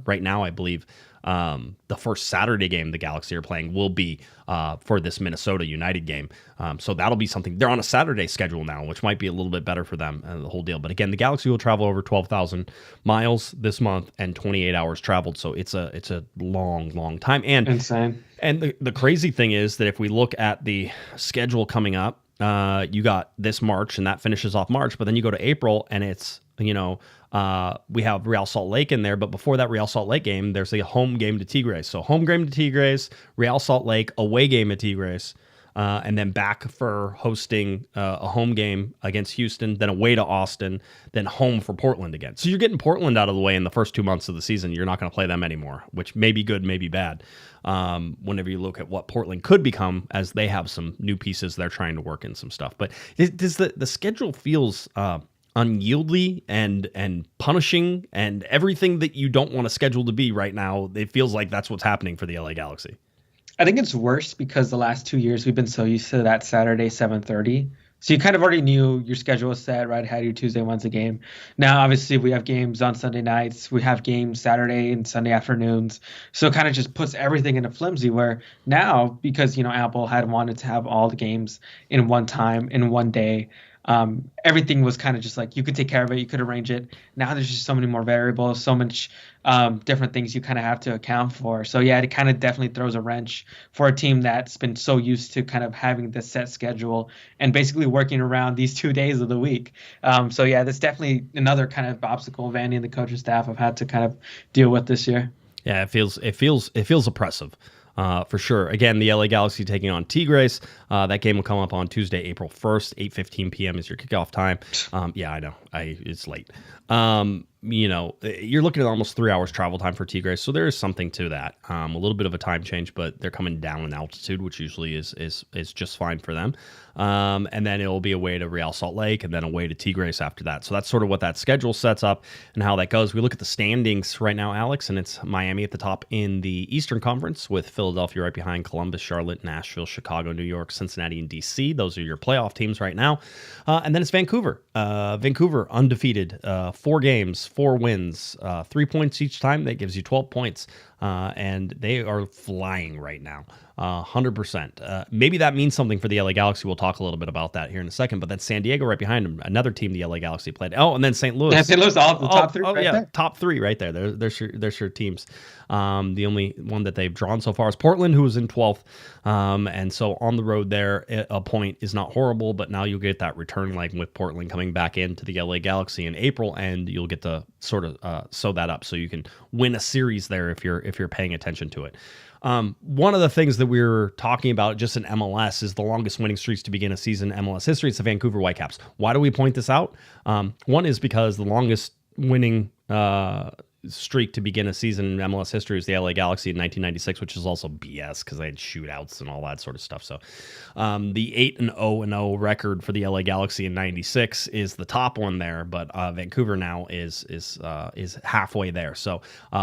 right now, I believe the first Saturday game the Galaxy are playing will be for this Minnesota United game. So that'll be something. They're on a Saturday schedule now, which might be a little bit better for them, the whole deal. But again, the Galaxy will travel over 12,000 miles this month and 28 hours traveled. So it's a long time. And insane. And the crazy thing is that if we look at the schedule coming up, you got this March, and that finishes off March. But then you go to April, and it's, we have Real Salt Lake in there. But before that Real Salt Lake game, there's a home game to Tigres. So home game to Tigres, Real Salt Lake, away game at Tigres, and then back for hosting a home game against Houston, then away to Austin, then home for Portland again. So you're getting Portland out of the way in the first 2 months of the season. You're not going to play them anymore, which may be good, may be bad. Whenever you look at what Portland could become, as they have some new pieces they're trying to work in some stuff. But the schedule feels unyieldy and punishing, and everything that you don't want a schedule to be right now. It feels like that's what's happening for the LA Galaxy. I think it's worse because the last 2 years we've been so used to that Saturday 7:30. So you kind of already knew your schedule was set, right? Had your Tuesday, Wednesday game. Now, obviously, we have games on Sunday nights. We have games Saturday and Sunday afternoons. So it kind of just puts everything in a flimsy, where now, because, Apple had wanted to have all the games in one time, in one day, everything was kind of just like you could take care of it, you could arrange it. Now there's just so many more variables, so much different things you kind of have to account for. So yeah, it kind of definitely throws a wrench for a team that's been so used to kind of having this set schedule and basically working around these 2 days of the week. So yeah, that's definitely another kind of obstacle Vanney and the coaching staff have had to kind of deal with this year. Yeah, it feels oppressive. For sure. Again, the LA Galaxy taking on Tigres. That game will come up on Tuesday, April 1st, 8:15 p.m. is your kickoff time. Yeah, I know. It's late. You're looking at almost 3 hours travel time for Tigres, so there is something to that. A little bit of a time change, but they're coming down in altitude, which usually is just fine for them. And then it'll be away to Real Salt Lake and then away to Tigres after that. So that's sort of what that schedule sets up and how that goes. We look at the standings right now, Alex, and it's Miami at the top in the Eastern Conference with Philadelphia right behind Columbus, Charlotte, Nashville, Chicago, New York, Cincinnati, and DC. Those are your playoff teams right now. And then it's Vancouver. Vancouver undefeated, 4 games, 4 wins, 3 points each time. That gives you 12 points. And they are flying right now, 100%. Maybe that means something for the LA Galaxy. We'll talk a little bit about that here in a second. But then San Diego right behind them, another team the LA Galaxy played. Oh, and then St. Louis. Yeah, St. Louis, all the top 3 right there. Top 3 right there. There's your teams. The only one that they've drawn so far is Portland, who was in 12th. And so on the road there, a point is not horrible, but now you'll get that return leg with Portland coming back into the LA Galaxy in April, and you'll get to sort of sew that up so you can win a series there if you're paying attention to it. One of the things that we were talking about just in MLS is the longest winning streaks to begin a season in MLS history. It's the Vancouver Whitecaps. Why do we point this out? One is because the longest winning streak to begin a season in MLS history is the LA Galaxy in 1996, which is also BS because they had shootouts and all that sort of stuff. So the 8-0-0 record for the LA Galaxy in 96 is the top one there, but Vancouver now is halfway there. So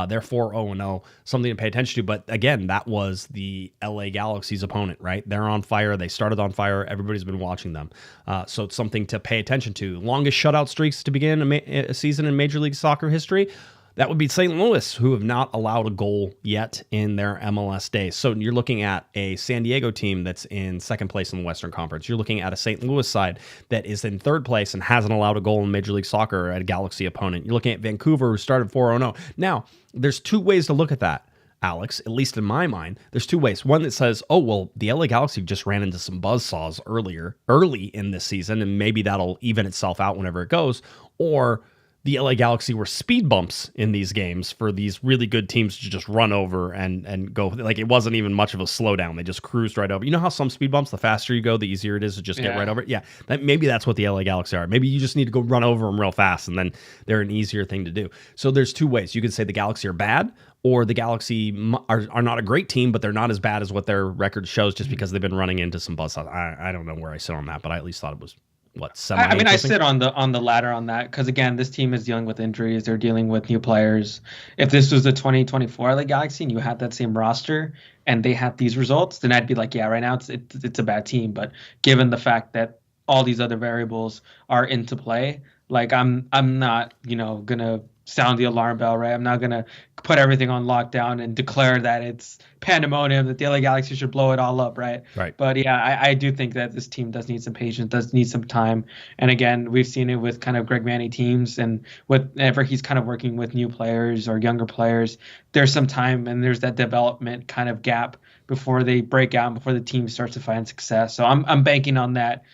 they're 4-0-0, something to pay attention to. But again, that was the LA Galaxy's opponent, right? They're on fire. They started on fire. Everybody's been watching them. So it's something to pay attention to. Longest shutout streaks to begin a season in Major League Soccer history. That would be St. Louis, who have not allowed a goal yet in their MLS days. So you're looking at a San Diego team that's in second place in the Western Conference. You're looking at a St. Louis side that is in third place and hasn't allowed a goal in Major League Soccer at a Galaxy opponent. You're looking at Vancouver, who started 4-0. Now, there's 2 ways to look at that, Alex, at least in my mind. There's 2 ways. One that says, oh, well, the LA Galaxy just ran into some buzzsaws early in this season, and maybe that'll even itself out whenever it goes. Or the LA Galaxy were speed bumps in these games for these really good teams to just run over and go. Like, it wasn't even much of a slowdown. They just cruised right over. You know how some speed bumps, the faster you go, the easier it is to just get right over it? Yeah, maybe that's what the LA Galaxy are. Maybe you just need to go run over them real fast, and then they're an easier thing to do. So there's 2 ways. You could say the Galaxy are bad, or the Galaxy are not a great team, but they're not as bad as what their record shows just because they've been running into some buzzsaws. I don't know where I sit on that, but I at least thought it was I sit on the ladder on that because, again, this team is dealing with injuries. They're dealing with new players. If this was the 2024 LA Galaxy and you had that same roster and they had these results, then I'd be like, yeah, right now it's a bad team. But given the fact that all these other variables are into play, like I'm not gonna sound the alarm bell, right? I'm not gonna put everything on lockdown and declare that it's pandemonium, that the LA Galaxy should blow it all up, right? Right. But yeah, I do think that this team does need some patience, does need some time. And again, we've seen it with kind of Greg Vanney teams, and whenever he's kind of working with new players or younger players, there's some time and there's that development kind of gap before they break out and before the team starts to find success. So I'm banking on that.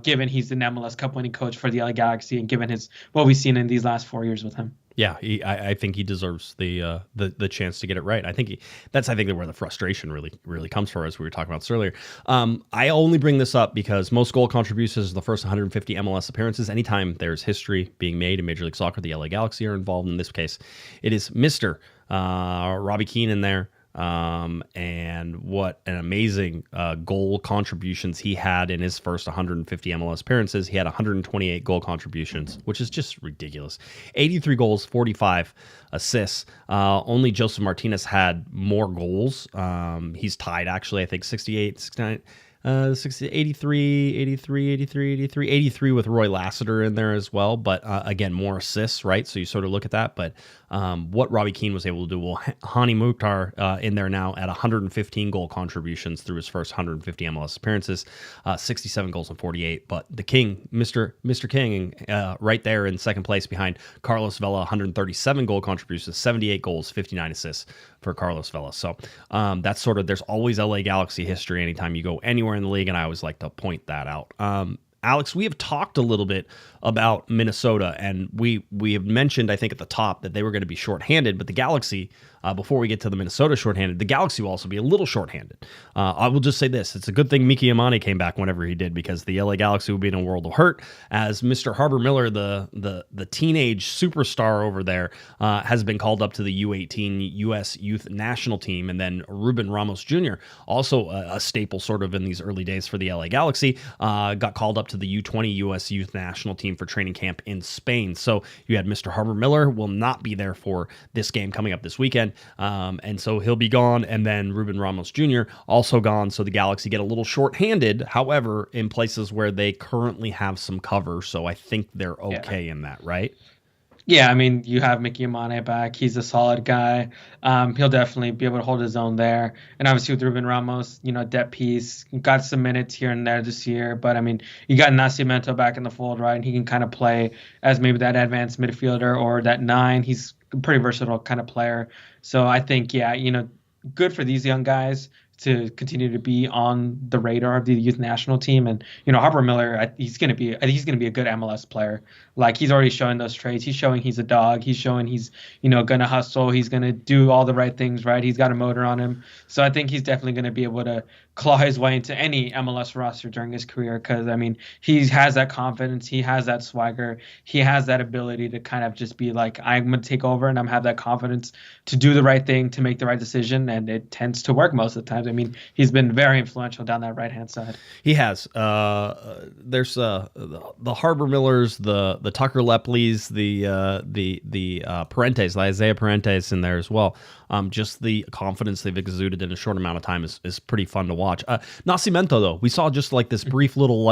Given he's an MLS Cup winning coach for the LA Galaxy and given what we've seen in these last 4 years with him. Yeah, I think he deserves the chance to get it right. I think that's where the frustration really comes from, as we were talking about this earlier. I only bring this up because most goal contributions are the first 150 MLS appearances. Anytime there's history being made in Major League Soccer, the LA Galaxy are involved. In this case, it is Mr. Robbie Keane in there. And what an amazing goal contributions he had in his first 150 MLS appearances. He had 128 goal contributions, which is just ridiculous. 83 goals, 45 assists. Only Joseph Martinez had more goals. He's tied, actually, I think 68, 69. 83 with Roy Lassiter in there as well. But again, more assists, right? So you sort of look at that. But what Robbie Keane was able to do, well, Hani Mukhtar in there now at 115 goal contributions through his first 150 MLS appearances, 67 goals and 48. But the King, Mr. King, right there in second place behind Carlos Vela, 137 goal contributions, 78 goals, 59 assists for Carlos Vela. So that's sort of, there's always LA Galaxy history anytime you go anywhere in the league, and I always like to point that out. Alex, we have talked a little bit about Minnesota, and we have mentioned, I think, at the top that they were going to be shorthanded, but the Galaxy, before we get to the Minnesota shorthanded, the Galaxy will also be a little shorthanded. I will just say this. It's a good thing Miki Imane came back whenever he did, because the LA Galaxy would be in a world of hurt, as Mr. Harbor Miller, the teenage superstar over there, has been called up to the U18 U.S. Youth National Team, and then Ruben Ramos Jr., also a staple sort of in these early days for the LA Galaxy, got called up to the U20 U.S. Youth National Team for training camp in Spain. So you had Mr. Harbor Miller will not be there for this game coming up this weekend. And so he'll be gone. And then Ruben Ramos Jr. also gone. So the Galaxy get a little shorthanded, however, in places where they currently have some cover. So I think they're okay in that, right? Yeah, I mean, you have Miki Imane back. He's a solid guy. He'll definitely be able to hold his own there. And obviously with Ruben Ramos, depth piece, got some minutes here and there this year. But, I mean, you got Nascimento back in the fold, right? And he can kind of play as maybe that advanced midfielder or that 9. He's a pretty versatile kind of player. So I think, good for these young guys to continue to be on the radar of the youth national team. And, Harbor Miller, he's going to be a good MLS player. Like, he's already showing those traits. He's showing he's a dog. He's showing he's, going to hustle. He's going to do all the right things, right? He's got a motor on him. So I think he's definitely going to be able to claw his way into any MLS roster during his career. Cause I mean, he has that confidence. He has that swagger. He has that ability to kind of just be like, I'm going to take over, and I'm have that confidence to do the right thing, to make the right decision. And it tends to work most of the time. I mean, he's been very influential down that right-hand side. He has. There's the Harbor Millers, the Tucker Lepleys, the Parentes, the Isaiah Parentes in there as well. Just the confidence they've exuded in a short amount of time is pretty fun to watch. Nascimento, though, we saw just like this brief little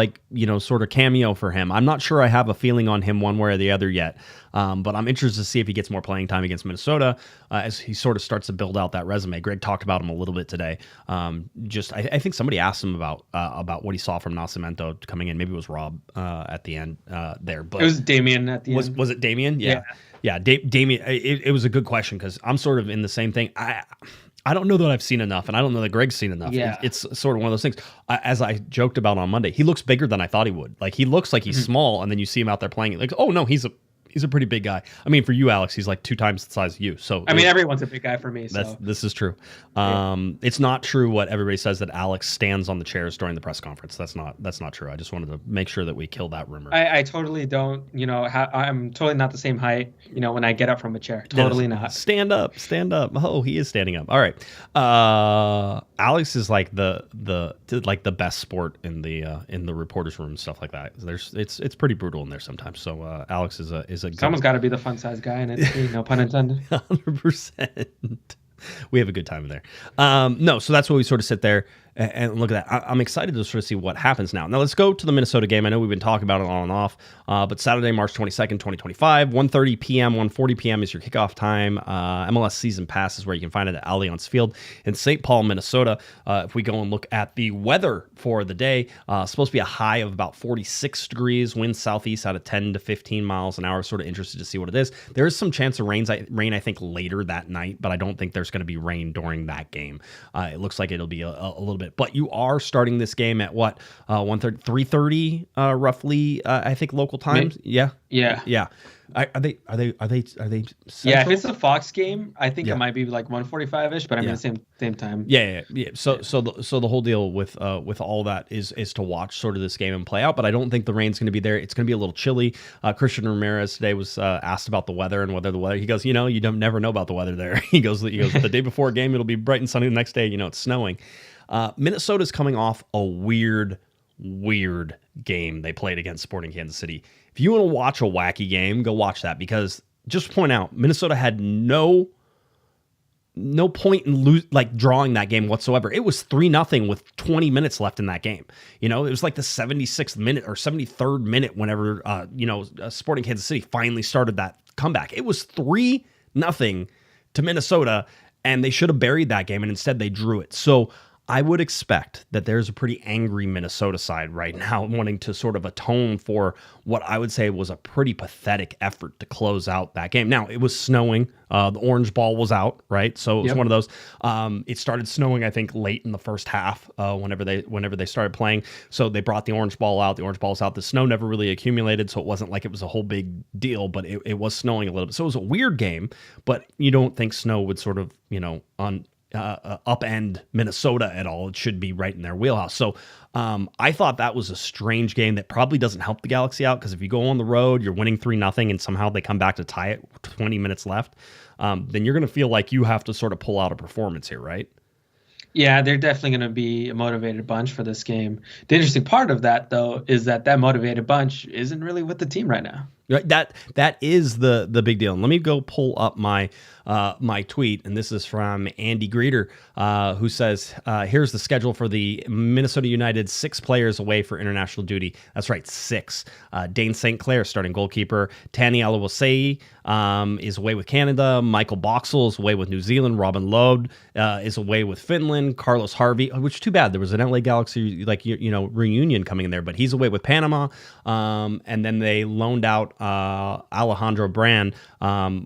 sort of cameo for him. I'm not sure I have a feeling on him one way or the other yet, but I'm interested to see if he gets more playing time against Minnesota as he sort of starts to build out that resume. Greg talked about him a little bit today. I think somebody asked him about what he saw from Nascimento coming in. Maybe it was Rob at the end there, but it was Damien at the end. Was it Damien? Yeah. Damien. It was a good question, because I'm sort of in the same thing. I don't know that I've seen enough, and I don't know that Greg's seen enough. Yeah. It's sort of one of those things. As I joked about on Monday, he looks bigger than I thought he would. Like, he looks like he's small, and then you see him out there playing. Like, oh no, he's a pretty big guy. I mean, for you, Alex, he's like 2 times the size of you. So I mean, everyone's a big guy for me. So this is true. It's not true what everybody says, that Alex stands on the chairs during the press conference. That's not true. I just wanted to make sure that we kill that rumor. I totally don't. I'm totally not the same height. When I get up from a chair, totally not. Stand up. Oh, he is standing up. All right. Alex is like the best sport in the reporters' room and stuff like that. It's pretty brutal in there sometimes. So Alex is a someone's got to be the fun size guy in it. No pun intended. 100%. We have a good time in there. No, so that's what we sort of sit there and look at that. I'm excited to sort of see what happens now. Now let's go to the Minnesota game. I know we've been talking about it on and off, but Saturday, March 22nd, 2025, 1:30 p.m., 1:40 p.m. is your kickoff time. MLS Season Pass is where you can find it at Allianz Field in St. Paul, Minnesota. If we go and look at the weather for the day, supposed to be a high of about 46 degrees, wind southeast out of 10 to 15 miles an hour. Sort of interested to see what it is. There is some chance of rain, I think, later that night, but I don't think there's going to be rain during that game. It looks like it'll be a little bit. But you are starting this game at what, 1:30, 3:30, roughly, I think, local times. Yeah. Are they central? Yeah, if it's a Fox game, I think it might be like 1:45ish, but I mean the same time. Yeah. So the whole deal with all that is to watch sort of this game and play out. But I don't think the rain's going to be there. It's going to be a little chilly. Christian Ramirez today was asked about the weather and whether the weather. He goes, you don't never know about the weather there. He goes the day before a game it'll be bright and sunny. The next day, it's snowing. Minnesota's coming off a weird game they played against Sporting Kansas City. If you want to watch a wacky game, go watch that, because just to point out, Minnesota had no no point in drawing that game whatsoever. It was 3-0 with 20 minutes left in that game. It was like the 76th minute or 73rd minute whenever Sporting Kansas City finally started that comeback. It was 3-0 to Minnesota, and they should have buried that game, and instead they drew it. So I would expect that there's a pretty angry Minnesota side right now wanting to sort of atone for what I would say was a pretty pathetic effort to close out that game. Now, it was snowing. The orange ball was out, right? So it was one of those. It started snowing, I think, late in the first half whenever they started playing. So they brought the orange ball out. The orange ball's out. The snow never really accumulated, so it wasn't like it was a whole big deal, but it was snowing a little bit. So it was a weird game, but you don't think snow would sort of, upend Minnesota at all. It should be right in their wheelhouse. So I thought that was a strange game that probably doesn't help the Galaxy out, because if you go on the road, you're winning 3-0 and somehow they come back to tie it with 20 minutes left, then you're going to feel like you have to sort of pull out a performance here, right? Yeah, they're definitely going to be a motivated bunch for this game. The interesting part of that, though, is that motivated bunch isn't really with the team right now. Right, that is the big deal. And let me go pull up my my tweet, and this is from Andy Greeter, who says, here's the schedule for the Minnesota United 6 players away for international duty. That's right, 6. Dane St. Clair, starting goalkeeper. Tani Alawasei is away with Canada. Michael Boxall is away with New Zealand. Robin Lod is away with Finland. Carlos Harvey, which too bad. There was an LA Galaxy reunion coming in there, but he's away with Panama. And then they loaned out Alejandro Brand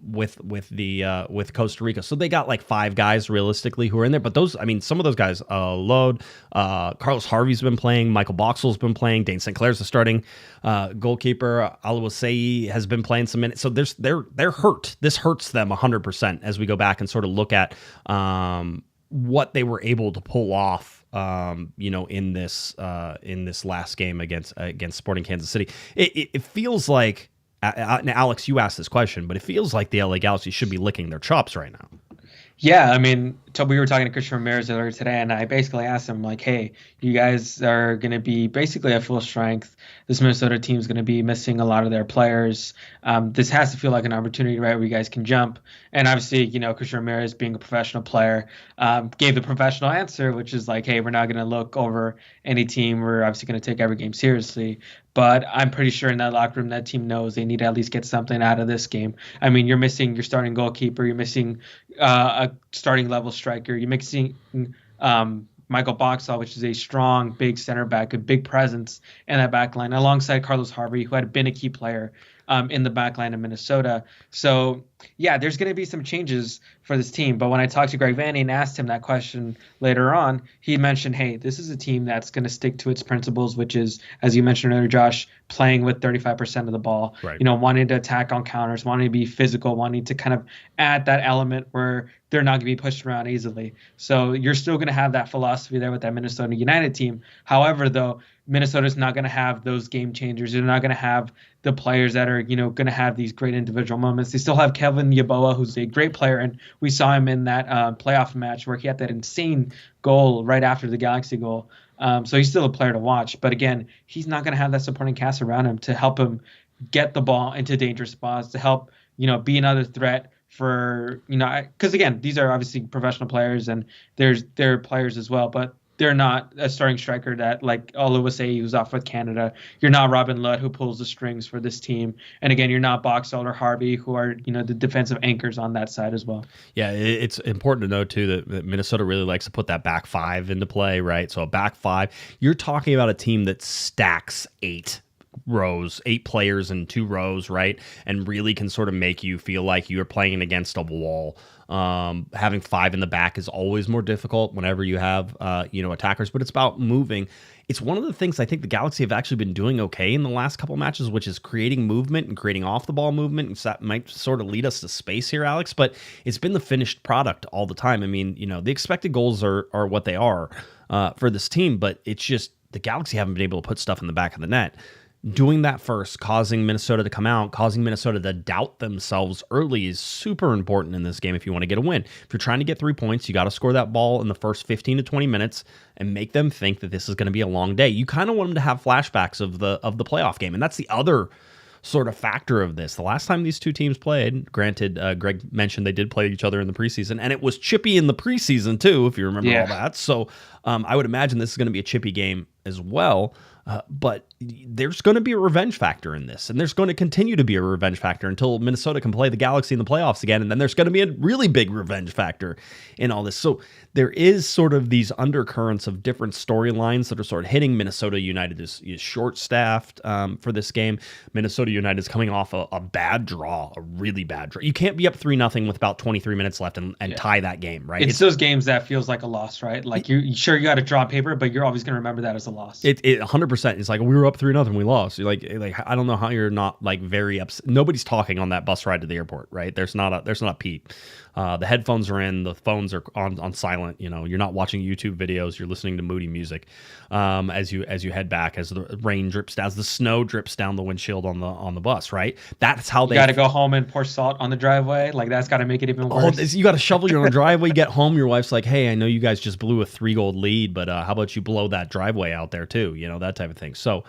with Costa Rica. So they got like 5 guys realistically who are in there. But those, some of those guys, Lode, Carlos Harvey's been playing, Michael Boxall's been playing, Dane St. Clair's the starting goalkeeper, Alawasei has been playing some minutes. So they're hurt. This hurts them 100% as we go back and sort of look at what they were able to pull off in this last game against Sporting Kansas City. It feels like, Alex, you asked this question, but it feels like the LA Galaxy should be licking their chops right now. Yeah, we were talking to Christian Ramirez earlier today, and I basically asked him, like, hey, you guys are going to be basically at full strength. This Minnesota team is going to be missing a lot of their players. This has to feel like an opportunity, right, where you guys can jump. And obviously, Christian Ramirez, being a professional player, gave the professional answer, which is like, hey, we're not going to look over any team. We're obviously going to take every game seriously. But I'm pretty sure in that locker room, that team knows they need to at least get something out of this game. You're missing your starting goalkeeper. You're missing a starting level striker. You're missing Michael Boxall, which is a strong, big center back, a big presence in that back line, alongside Carlos Harvey, who had been a key player in the back line of Minnesota. So, yeah, there's going to be some changes for this team. But when I talked to Greg Vanney and asked him that question later on, he mentioned, hey, this is a team that's going to stick to its principles, which is, as you mentioned earlier, Josh, playing with 35% of the ball, right. Wanting to attack on counters, wanting to be physical, wanting to kind of add that element where they're not going to be pushed around easily. So you're still going to have that philosophy there with that Minnesota United team. However, though, Minnesota's not going to have those game changers. They're not going to have the players that are, going to have these great individual moments. They still have Kevin Yeboah, who's a great player, and we saw him in that playoff match where he had that insane goal right after the Galaxy goal. So he's still a player to watch. But again, he's not going to have that supporting cast around him to help him get the ball into dangerous spots, to help, be another threat for, because again, these are obviously professional players and they're players as well, but they're not a starting striker that like Oluwase, who's off with Canada. You're not Robin Lod, who pulls the strings for this team. And again, you're not Boxall or Harvey, who are, the defensive anchors on that side as well. Yeah, it's important to know, too, that Minnesota really likes to put that back 5 into play, right? So a back 5, you're talking about a team that stacks 8 players in 2 rows, right? And really can sort of make you feel like you're playing against a wall. Having 5 in the back is always more difficult whenever you have, attackers, but it's about moving. It's one of the things I think the Galaxy have actually been doing okay in the last couple of matches, which is creating movement and creating off the ball movement. And so that might sort of lead us to space here, Alex, but it's been the finished product all the time. The expected goals are what they are, for this team, but it's just the Galaxy haven't been able to put stuff in the back of the net. Doing that first, causing Minnesota to come out, causing Minnesota to doubt themselves early is super important in this game if you want to get a win. If you're trying to get 3 points, you got to score that ball in the first 15 to 20 minutes and make them think that this is going to be a long day. You kind of want them to have flashbacks of the playoff game. And that's the other sort of factor of this. The last time these two teams played, granted, Greg mentioned they did play each other in the preseason, and it was chippy in the preseason too, if you remember all that. So I would imagine this is going to be a chippy game as well. But there's going to be a revenge factor in this, and there's going to continue to be a revenge factor until Minnesota can play the Galaxy in the playoffs again, and then there's going to be a really big revenge factor in all this. So there is sort of these undercurrents of different storylines that are sort of hitting. Minnesota United is short-staffed for this game. Minnesota United is coming off a bad draw, a really bad draw. You can't be up 3-0 with about 23 minutes left and tie that game, right? It's those games that feels like a loss, right? Like you got a draw paper, but you're always going to remember that as a loss. It 100%. It's like we were up 3-0, we lost. You're like I don't know how you're not like very upset. Nobody's talking on that bus ride to the airport, right? There's not a peep. The headphones are in, the phones are on silent. You're not watching YouTube videos. You're listening to moody music as you head back, as the rain drips, as the snow drips down the windshield on the bus, right? That's how they got to go home and pour salt on the driveway. Like that's got to make it even worse. You got to shovel your own driveway. You get home, your wife's like, "Hey, I know you guys just blew a 3-goal lead, but how about you blow that driveway out there too?" That type of thing. So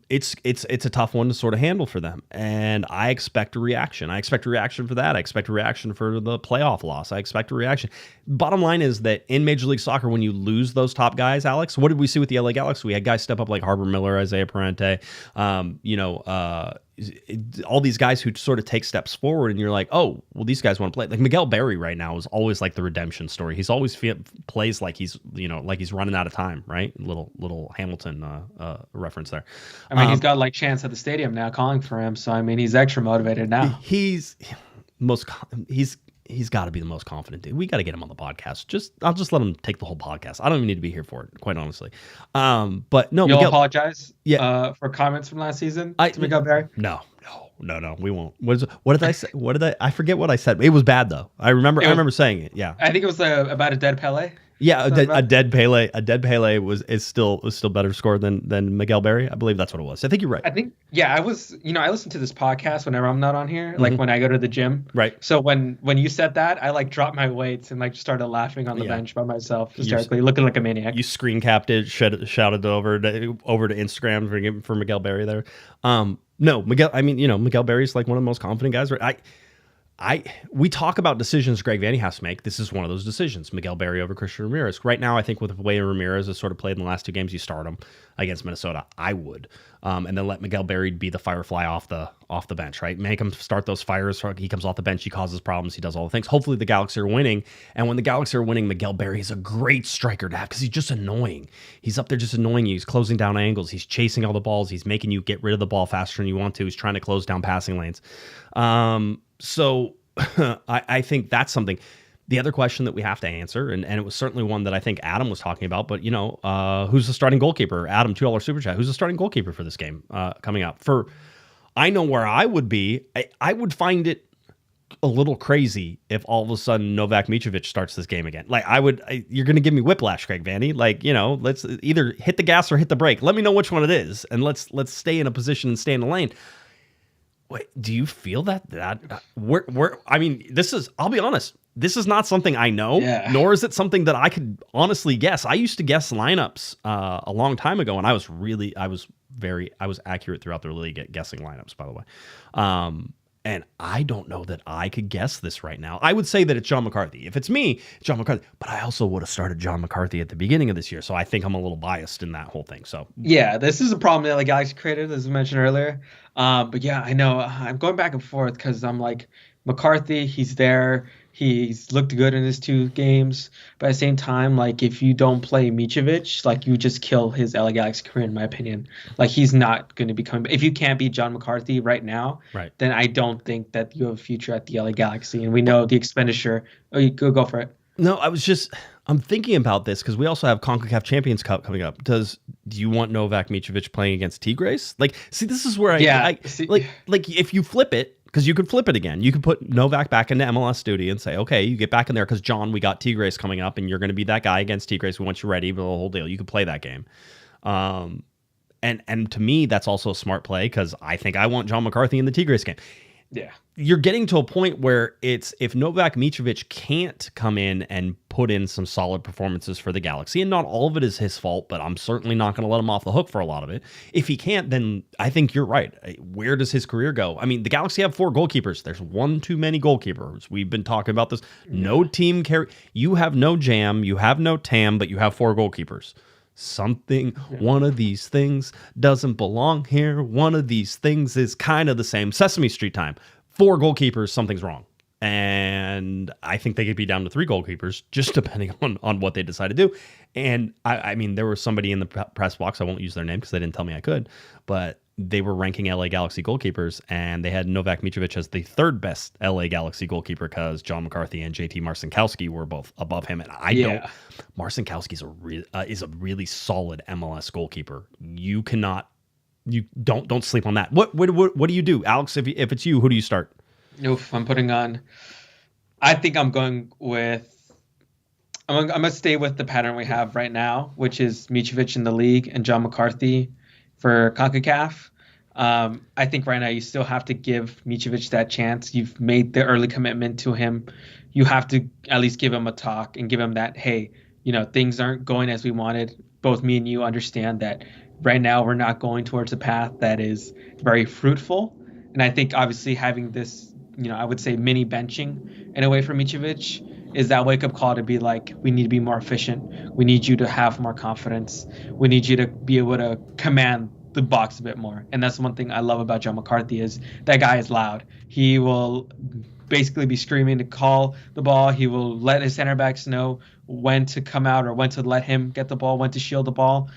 it's a tough one to sort of handle for them, and I expect a reaction. I expect a reaction for that. I expect a reaction for the playoff loss. I expect a reaction. Bottom line is that in Major League Soccer, when you lose those top guys, Alex, what did we see with the LA Galaxy? We had guys step up like Harbor Miller, Isaiah Parente, all these guys who sort of take steps forward, and you're like, oh, well, these guys want to play. Like Miguel Berry right now is always like the redemption story. He's always plays like he's like he's running out of time, right? Little Hamilton reference there. I mean, he's got like chance at the stadium now calling for him, so I mean, he's extra motivated now. He's got to be the most confident dude. We got to get him on the podcast. I'll just let him take the whole podcast. I don't even need to be here for it, quite honestly. But no, you'll apologize for comments from last season to Miguel Berry? No, we won't. What did I say? I forget what I said. It was bad though. I remember saying it. Yeah. I think it was about a dead Pele. Yeah, a dead Pele. A dead Pele was still better score than Miguel Berry. I believe that's what it was. I think you're right. I was. I listen to this podcast whenever I'm not on here, like when I go to the gym. Right. So when you said that, I like dropped my weights and like just started laughing on the bench by myself, hysterically, looking like a maniac. You screen capped it, shouted over to Instagram for Miguel Berry there. No, Miguel. I mean, Miguel Berry's like one of the most confident guys. Right. We talk about decisions Greg Vanney has to make. This is one of those decisions. Miguel Berry over Christian Ramirez. Right now, I think with the way Ramirez has sort of played in the last two games, you start him against Minnesota. I would. And then let Miguel Berry be the firefly off the bench, right? Make him start those fires. He comes off the bench. He causes problems. He does all the things. Hopefully the Galaxy are winning. And when the Galaxy are winning, Miguel Berry is a great striker to have because he's just annoying. He's up there just annoying you. He's closing down angles. He's chasing all the balls. He's making you get rid of the ball faster than you want to. He's trying to close down passing lanes. So I think that's something. The other question that we have to answer, and it was certainly one that I think Adam was talking about, but who's the starting goalkeeper? Adam, $2 super chat. Who's the starting goalkeeper for this game coming up? I know where I would be. I would find it a little crazy if all of a sudden Novak Mitrovic starts this game again. Like you're going to give me whiplash, Greg Vanney. Like, let's either hit the gas or hit the brake. Let me know which one it is, and let's stay in a position and stay in the lane. Wait, do you feel that I mean, I'll be honest, this is not something I know, nor is it something that I could honestly guess. I used to guess lineups a long time ago, and I was accurate throughout the league at guessing lineups, by the way. And I don't know that I could guess this right now. I would say that it's John McCarthy. If it's me, John McCarthy. But I also would have started John McCarthy at the beginning of this year, so I think I'm a little biased in that whole thing. So yeah, this is a problem that the Galaxy created, as we mentioned earlier. But yeah, I know I'm going back and forth because I'm like McCarthy. He's there. He's looked good in his 2 games. But at the same time, like if you don't play Mitrovic, like you just kill his LA Galaxy career, in my opinion. Like he's not going to be coming. If you can't beat John McCarthy right now, then I don't think that you have a future at the LA Galaxy. And we know the expenditure. Oh, you go for it. No, I'm thinking about this because we also have CONCACAF Champions Cup coming up. Do you want Novak Mitrovic playing against Tigres? Like, see, this is where like if you flip it, because you could flip it again. You could put Novak back into MLS Studio and say, okay, you get back in there because, John, we got Tigres coming up and you're going to be that guy against Tigres. We want you ready, but the whole deal. You could play that game. And to me, that's also a smart play because I think I want John McCarthy in the Tigres game. Yeah. you're getting to a point where it's if Novak Mitrovic can't come in and put in some solid performances for the Galaxy, and not all of it is his fault, but I'm certainly not going to let him off the hook for a lot of it. If he can't, then I think you're right. Where does his career go? I mean, the Galaxy have 4 goalkeepers. There's one too many goalkeepers. We've been talking about this. No team carry. You have no Jam, you have no Tam, but you have 4 goalkeepers. One of these things doesn't belong here. One of these things is kind of the same. Sesame Street time. 4 goalkeepers, something's wrong. And I think they could be down to 3 goalkeepers, just depending on what they decide to do. And I mean, there was somebody in the press box, I won't use their name because they didn't tell me I could, but they were ranking LA Galaxy goalkeepers, and they had Novak Mitrovic as the 3rd best LA Galaxy goalkeeper because John McCarthy and JT Marcinkowski were both above him. And Marcinkowski is a really solid MLS goalkeeper. You don't sleep on that. What do you do, Alex? If it's you, who do you start? Oof, I think I'm going with. I'm gonna stay with the pattern we have right now, which is Mitrovic in the league and John McCarthy for CONCACAF. I think right now you still have to give Mitrovic that chance. You've made the early commitment to him. You have to at least give him a talk and give him that, hey, things aren't going as we wanted. Both me and you understand that right now we're not going towards a path that is very fruitful. And I think obviously having this, I would say mini benching in a way for Mitrovic is that wake-up call to be like, we need to be more efficient. We need you to have more confidence. We need you to be able to command the box a bit more. And that's one thing I love about John McCarthy is that guy is loud. He will basically be screaming to call the ball. He will let his center backs know when to come out or when to let him get the ball, when to shield the ball.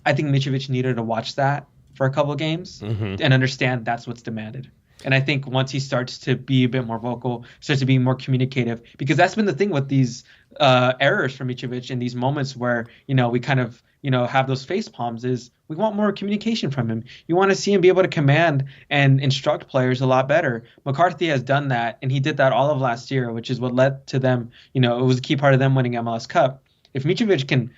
I think Mitrovic needed to watch that for a couple of games and understand that's what's demanded. And I think once he starts to be a bit more vocal, starts to be more communicative, because that's been the thing with these errors from Mitrovic in these moments where, we kind of, have those face palms is we want more communication from him. You want to see him be able to command and instruct players a lot better. McCarthy has done that, and he did that all of last year, which is what led to them, it was a key part of them winning MLS Cup. If Mitrovic can,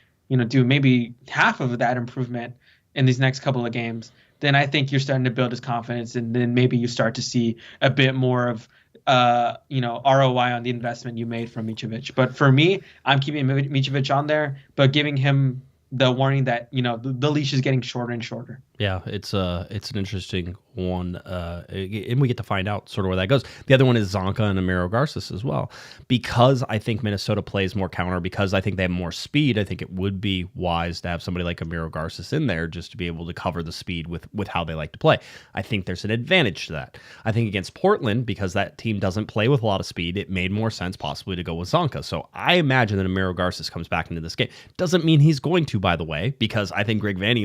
do maybe half of that improvement in these next couple of games, then I think you're starting to build his confidence, and then maybe you start to see a bit more of, ROI on the investment you made from Mitrovic. But for me, I'm keeping Mitrovic on there, but giving him the warning that, the leash is getting shorter and shorter. Yeah, it's an interesting one, and we get to find out sort of where that goes. The other one is Zonka and Amiro Garces as well, because I think Minnesota plays more counter, because I think they have more speed. I think it would be wise to have somebody like Amiro Garces in there just to be able to cover the speed with how they like to play. I think there's an advantage to that. I think against Portland, because that team doesn't play with a lot of speed, it made more sense possibly to go with Zonka. So I imagine that Amiro Garces comes back into this game. Doesn't mean he's going to, by the way, because I think Greg Vanney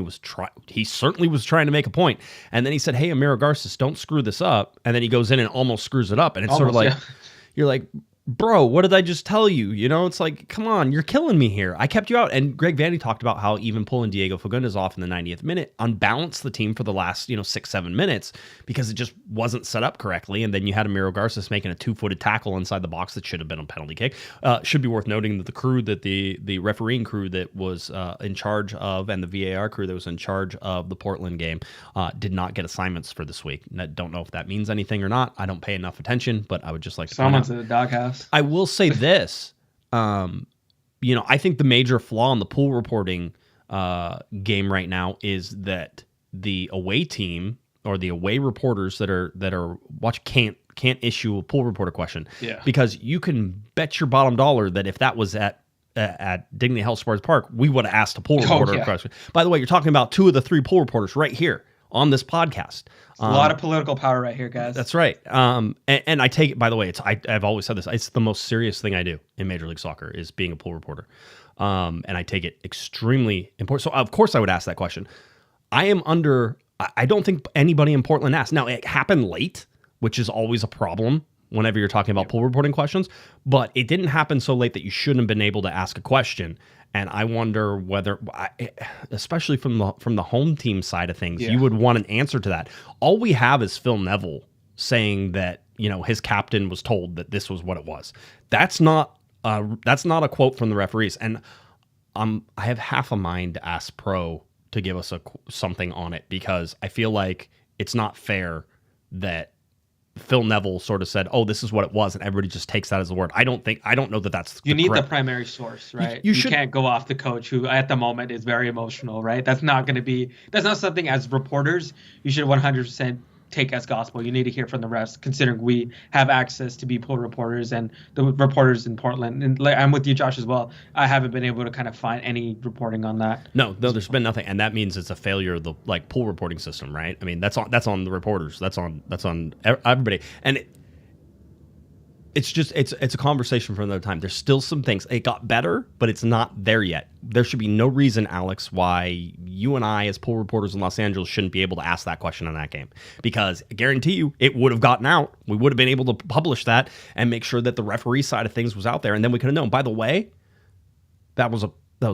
he certainly was trying to make a point, and then he said, hey, Amiro Garces, don't screw this up, and then he goes in and almost screws it up, and it's sort of like, you're like, bro, what did I just tell you? It's like, come on, you're killing me here. I kept you out. And Greg Vanney talked about how even pulling Diego Fagundes off in the 90th minute unbalanced the team for the last, 6-7 minutes, because it just wasn't set up correctly. And then you had Amiro Garces making a 2-footed tackle inside the box that should have been a penalty kick. Should be worth noting that the refereeing crew that was in charge of, and the VAR crew that was in charge of the Portland game did not get assignments for this week. I don't know if that means anything or not. I don't pay enough attention, but I would just like to someone's in the doghouse. I will say this, I think the major flaw in the pool reporting game right now is that the away team or the away reporters that are watching can't issue a pool reporter question. Yeah. Because you can bet your bottom dollar that if that was at Dignity Health Sports Park, we would have asked a pool reporter question. By the way, you're talking about 2 of the 3 pool reporters right here on this podcast. A lot of political power right here, guys. That's right. And I take it, by the way, I've always said this, it's the most serious thing I do in Major League Soccer is being a pool reporter. And I take it extremely important. So of course I would ask that question. I don't think anybody in Portland asked. Now it happened late, which is always a problem whenever you're talking about pool reporting questions, but it didn't happen so late that you shouldn't have been able to ask a question. And I wonder whether, especially from the home team side of things, you would want an answer to that. All we have is Phil Neville saying that his captain was told that this was what it was. That's not a quote from the referees. And I have half a mind to ask Pro to give us something on it, because I feel like it's not fair that Phil Neville sort of said, "Oh, this is what it was," and everybody just takes that as a word. I don't know that that's you need correct. the primary source, right? You can't go off the coach who at the moment is very emotional, right? That's not something as reporters you should 100% take as gospel. You need to hear from the rest, considering we have access to be pool reporters and the reporters in Portland. And like, I'm with you, Josh, as well. I haven't been able to kind of find any reporting on that. No, there's been nothing, and that means it's a failure of the like pool reporting system, right? I mean, that's on the reporters. That's on everybody, and it's a conversation for another time. There's still some things. It got better, but it's not there yet. There should be no reason, Alex, why you and I, as pool reporters in Los Angeles, shouldn't be able to ask that question in that game. Because I guarantee you, it would have gotten out. We would have been able to publish that and make sure that the referee side of things was out there, and then we could have known. By the way, that was a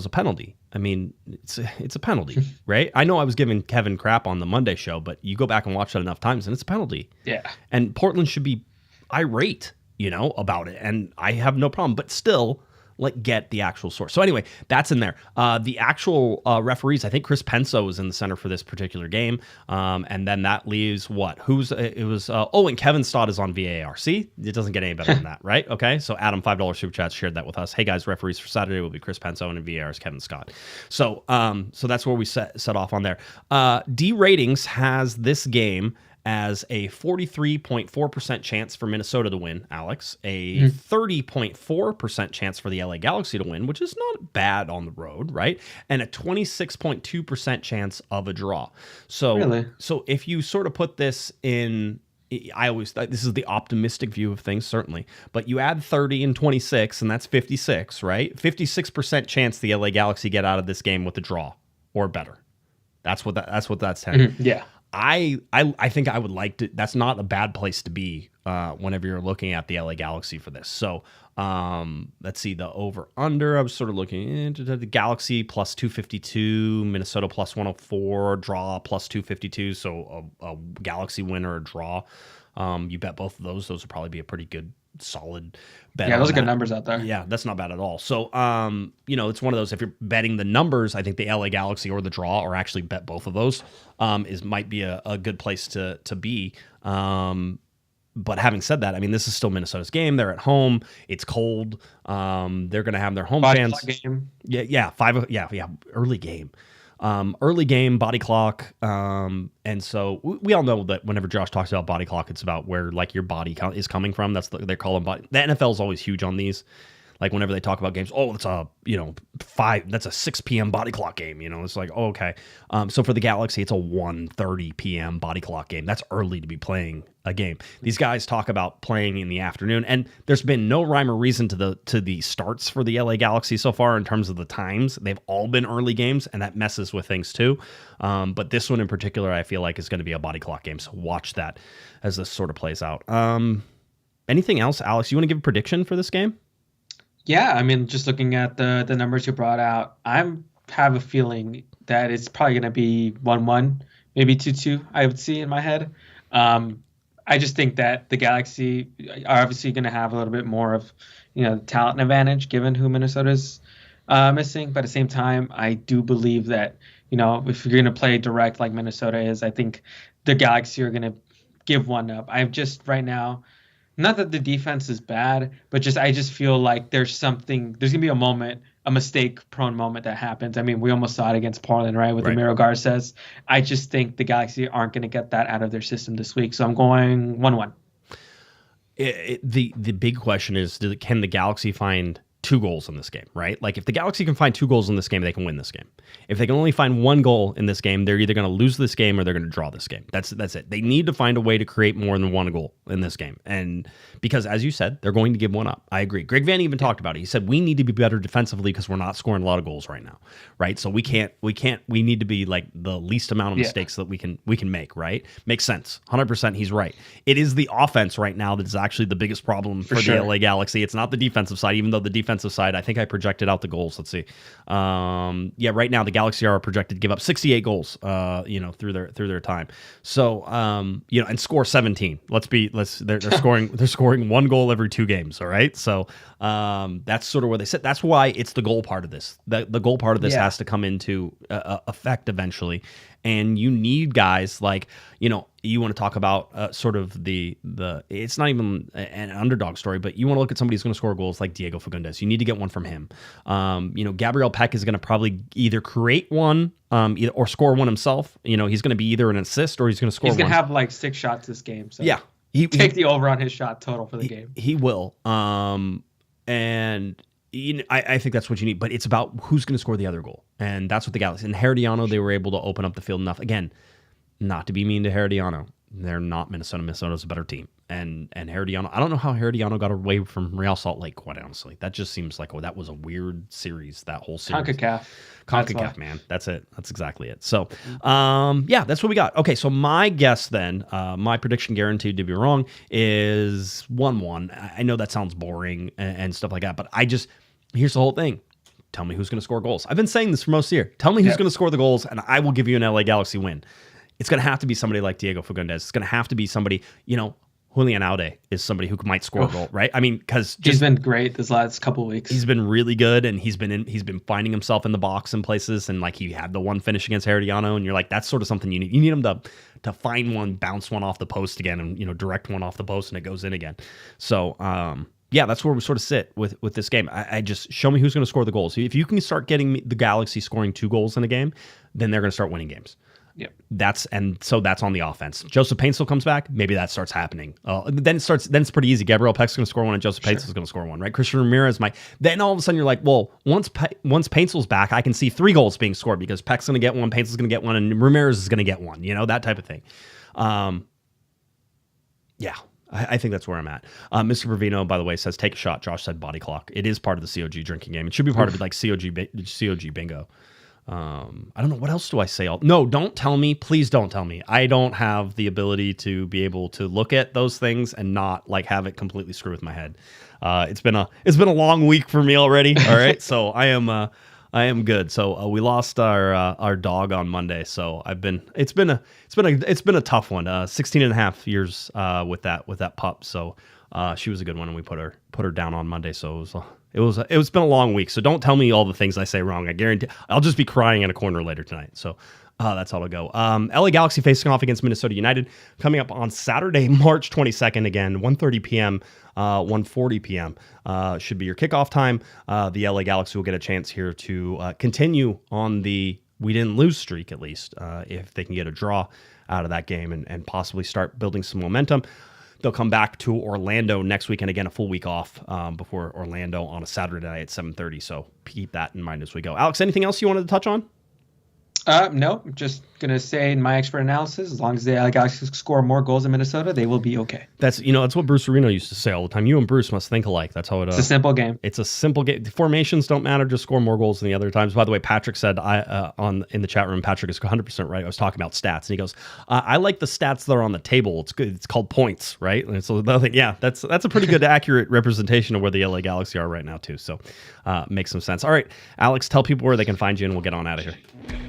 penalty. I mean, it's a penalty, right? I know I was giving Kevin crap on the Monday show, but you go back and watch that enough times, and it's a penalty. Yeah. And Portland should be irate, about it, and I have no problem, but still, like, get the actual source. So anyway, that's in there. The actual referees, I think Chris Penso was in the center for this particular game, and then that leaves what? And Kevin Stott is on VAR. See, it doesn't get any better than that, right? Okay, so Adam, $5 super chat shared that with us. Hey guys, referees for Saturday will be Chris Penso, and in VAR is Kevin Scott. So that's where we set off on there. D Ratings has this game as a 43.4% chance for Minnesota to win, Alex, a 30.4% chance for the LA Galaxy to win, which is not bad on the road, right? And a 26.2% chance of a draw. So if you sort of put this in, I always thought this is the optimistic view of things, certainly, but you add 30 and 26, and that's 56, right? 56% chance the LA Galaxy get out of this game with a draw or better. That's what that's telling. Yeah. I think I would like to. That's not a bad place to be whenever you're looking at the LA Galaxy for this. So let's see the over under. I was sort of looking into the Galaxy plus 252, Minnesota plus 104, draw plus 252. So a Galaxy win or a draw. You bet both of those. Those would probably be a pretty good, solid bet. Yeah, those are good numbers out there. Yeah, that's not bad at all. So, it's one of those. If you're betting the numbers, I think the LA Galaxy or the draw, or actually bet both of those, might be a good place to be. But having said that, I mean, this is still Minnesota's game. They're at home. It's cold. They're going to have their home fans. Game. Yeah, early game. Early game, body clock, and so we all know that whenever Josh talks about body clock, it's about where like your body is coming from. They're calling body. The NFL is always huge on these. Like whenever they talk about games, it's a 5. That's a 6 p.m. body clock game. It's like, oh, okay. So for the Galaxy, it's a 1:30 p.m. body clock game. That's early to be playing a game. These guys talk about playing in the afternoon, and there's been no rhyme or reason to the starts for the LA Galaxy so far in terms of the times. They've all been early games, and that messes with things too. But this one in particular, I feel like is going to be a body clock game. So watch that as this sort of plays out. Anything else, Alex? You want to give a prediction for this game? Yeah, I mean, just looking at the numbers you brought out, I have a feeling that it's probably going to be 1-1, maybe 2-2, I would see in my head. I just think that the Galaxy are obviously going to have a little bit more of, talent advantage given who Minnesota's missing. But at the same time, I do believe that, if you're going to play direct like Minnesota is, I think the Galaxy are going to give one up. I'm just right now, not that the defense is bad, but I just feel like there's going to be a mistake-prone moment that happens. I mean, we almost saw it against Portland, right, with Ramiro Garces. I just think the Galaxy aren't going to get that out of their system this week, so I'm going 1-1. The big question is, can the Galaxy find 2 goals in this game, right? Like, if the Galaxy can find 2 goals in this game, they can win this game. If they can only find 1 goal in this game, they're either going to lose this game or they're going to draw this game. That's it. They need to find a way to create more than 1 goal in this game. And because, as you said, they're going to give one up. I agree. Greg Vanney even talked about it. He said, we need to be better defensively because we're not scoring a lot of goals right now, right? So we need to be like the least amount of mistakes that we can make, right? Makes sense. 100%. He's right. It is the offense right now that is actually the biggest problem for the LA Galaxy. It's not the defensive side, even though the defensive side, I think I projected out the goals. Let's see. Right now the Galaxy are projected to give up 68 goals, through their time. So, and score 17. They're scoring 1 goal every 2 games. All right. So, that's sort of where they sit. That's why it's the goal part of this. The goal part of this has to come into effect eventually. And you need guys like, you want to talk about sort of the it's not even an underdog story, but you want to look at somebody who's going to score goals like Diego Fagundes. You need to get one from him. Gabriel Peck is going to probably either create one or score one himself. He's going to be either an assist or he's going to score one. He's going to have like 6 shots this game. So yeah. Take the over on his shot total for the game. He will. And I think that's what you need. But it's about who's going to score the other goal. And that's what the Galaxy. And Herediano, they were able to open up the field enough. Again, not to be mean to Herediano. They're not Minnesota. Minnesota's a better team. And Herediano, I don't know how Herediano got away from Real Salt Lake, quite honestly. That just seems like, that was a weird series, that whole series. CONCACAF, man. That's it. That's exactly it. So, that's what we got. Okay, so my guess then, my prediction guaranteed to be wrong, is 1-1. I know that sounds boring and stuff like that, but here's the whole thing. Tell me who's going to score goals. I've been saying this for most of the year. Tell me who's going to score the goals, and I will give you an LA Galaxy win. It's going to have to be somebody like Diego Fagundes. It's going to have to be somebody, Julian Aude is somebody who might score a goal, right? I mean, because he's been great this last couple of weeks. He's been really good, and he's been finding himself in the box in places, and like he had the one finish against Herediano, and you're like, that's sort of something you need. You need him to find one, bounce one off the post again, and direct one off the post, and it goes in again. So that's where we sort of sit with this game. I just show me who's going to score the goals. If you can start getting the Galaxy scoring 2 goals in a game, then they're going to start winning games. Yeah, that's on the offense. Joseph Paintsel comes back, maybe that starts happening. Then it's pretty easy. Gabriel Peck's going to score one, and Joseph Paintsel is going to score one, right? Christian Ramirez might. Then all of a sudden you're like, well, once Painsel's back, I can see 3 goals being scored because Peck's going to get one, Painsel's going to get one, and Ramirez is going to get one. That type of thing. I think that's where I'm at. Mr. Bravino, by the way, says take a shot. Josh said body clock. It is part of the COG drinking game. It should be part of it, like COG bingo. I don't know. What else do I say? No, don't tell me. Please don't tell me. I don't have the ability to be able to look at those things and not like have it completely screw with my head. It's been a long week for me already. All right. So I am good. So we lost our dog on Monday. So it's been a tough one. 16 and a half years with that pup. So she was a good one, and we put her down on Monday. So it's been a long week. So don't tell me all the things I say wrong. I guarantee I'll just be crying in a corner later tonight. So that's how it'll go. LA Galaxy facing off against Minnesota United coming up on Saturday, March 22nd. Again, 1:30 p.m., 1:40 p.m. Should be your kickoff time. The LA Galaxy will get a chance here to continue on the we didn't lose streak, at least, if they can get a draw out of that game and possibly start building some momentum. They'll come back to Orlando next week, and again, a full week off before Orlando on a Saturday night at 7:30. So keep that in mind as we go. Alex, anything else you wanted to touch on? No, just going to say in my expert analysis, as long as the LA Galaxy score more goals in Minnesota, they will be okay. That's what Bruce Areno used to say all the time. You and Bruce must think alike. That's how it is. It's a simple game. It's a simple game. The formations don't matter. Just score more goals than the other times. By the way, Patrick said in the chat room, Patrick is 100% right. I was talking about stats, and he goes, I like the stats that are on the table. It's good. It's called points, right? And so that's a pretty good, accurate representation of where the LA Galaxy are right now, too. So makes some sense. All right, Alex, tell people where they can find you, and we'll get on out of here.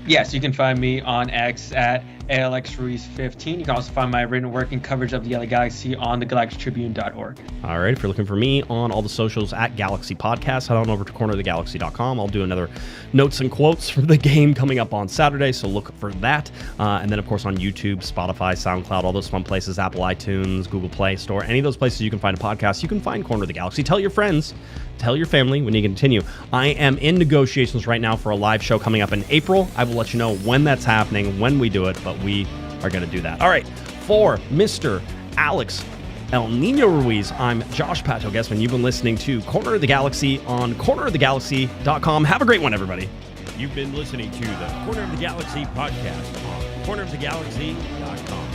Yes, you can find me on X at ALXRuiz15. You can also find my written work and coverage of the LA Galaxy on thegalaxytribune.org. All right, if you're looking for me on all the socials at Galaxy Podcast, head on over to cornerofthegalaxy.com. I'll do another notes and quotes for the game coming up on Saturday, so look for that. And then, of course, on YouTube, Spotify, SoundCloud, all those fun places, Apple iTunes, Google Play Store, any of those places you can find a podcast, you can find Corner of the Galaxy. Tell your friends, tell your family when you continue. I am in negotiations right now for a live show coming up in April. I will let you know when that's happening, when we do it, but we are going to do that. All right, for Mr. Alex El Nino Ruiz, I'm Josh Pato Guesman. You've been listening to Corner of the Galaxy on cornerofthegalaxy.com. Have a great one, everybody. You've been listening to the Corner of the Galaxy podcast on cornerofthegalaxy.com.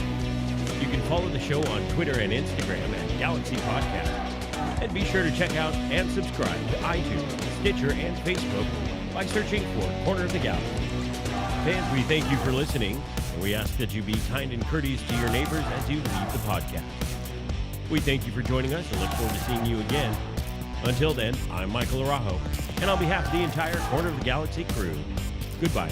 You can follow the show on Twitter and Instagram at Galaxy Podcast. And be sure to check out and subscribe to iTunes, Stitcher, and Facebook by searching for Corner of the Galaxy. Fans, we thank you for listening, and we ask that you be kind and courteous to your neighbors as you leave the podcast. We thank you for joining us and look forward to seeing you again. Until then, I'm Michael Araujo, and on behalf of the entire Corner of the Galaxy crew, goodbye.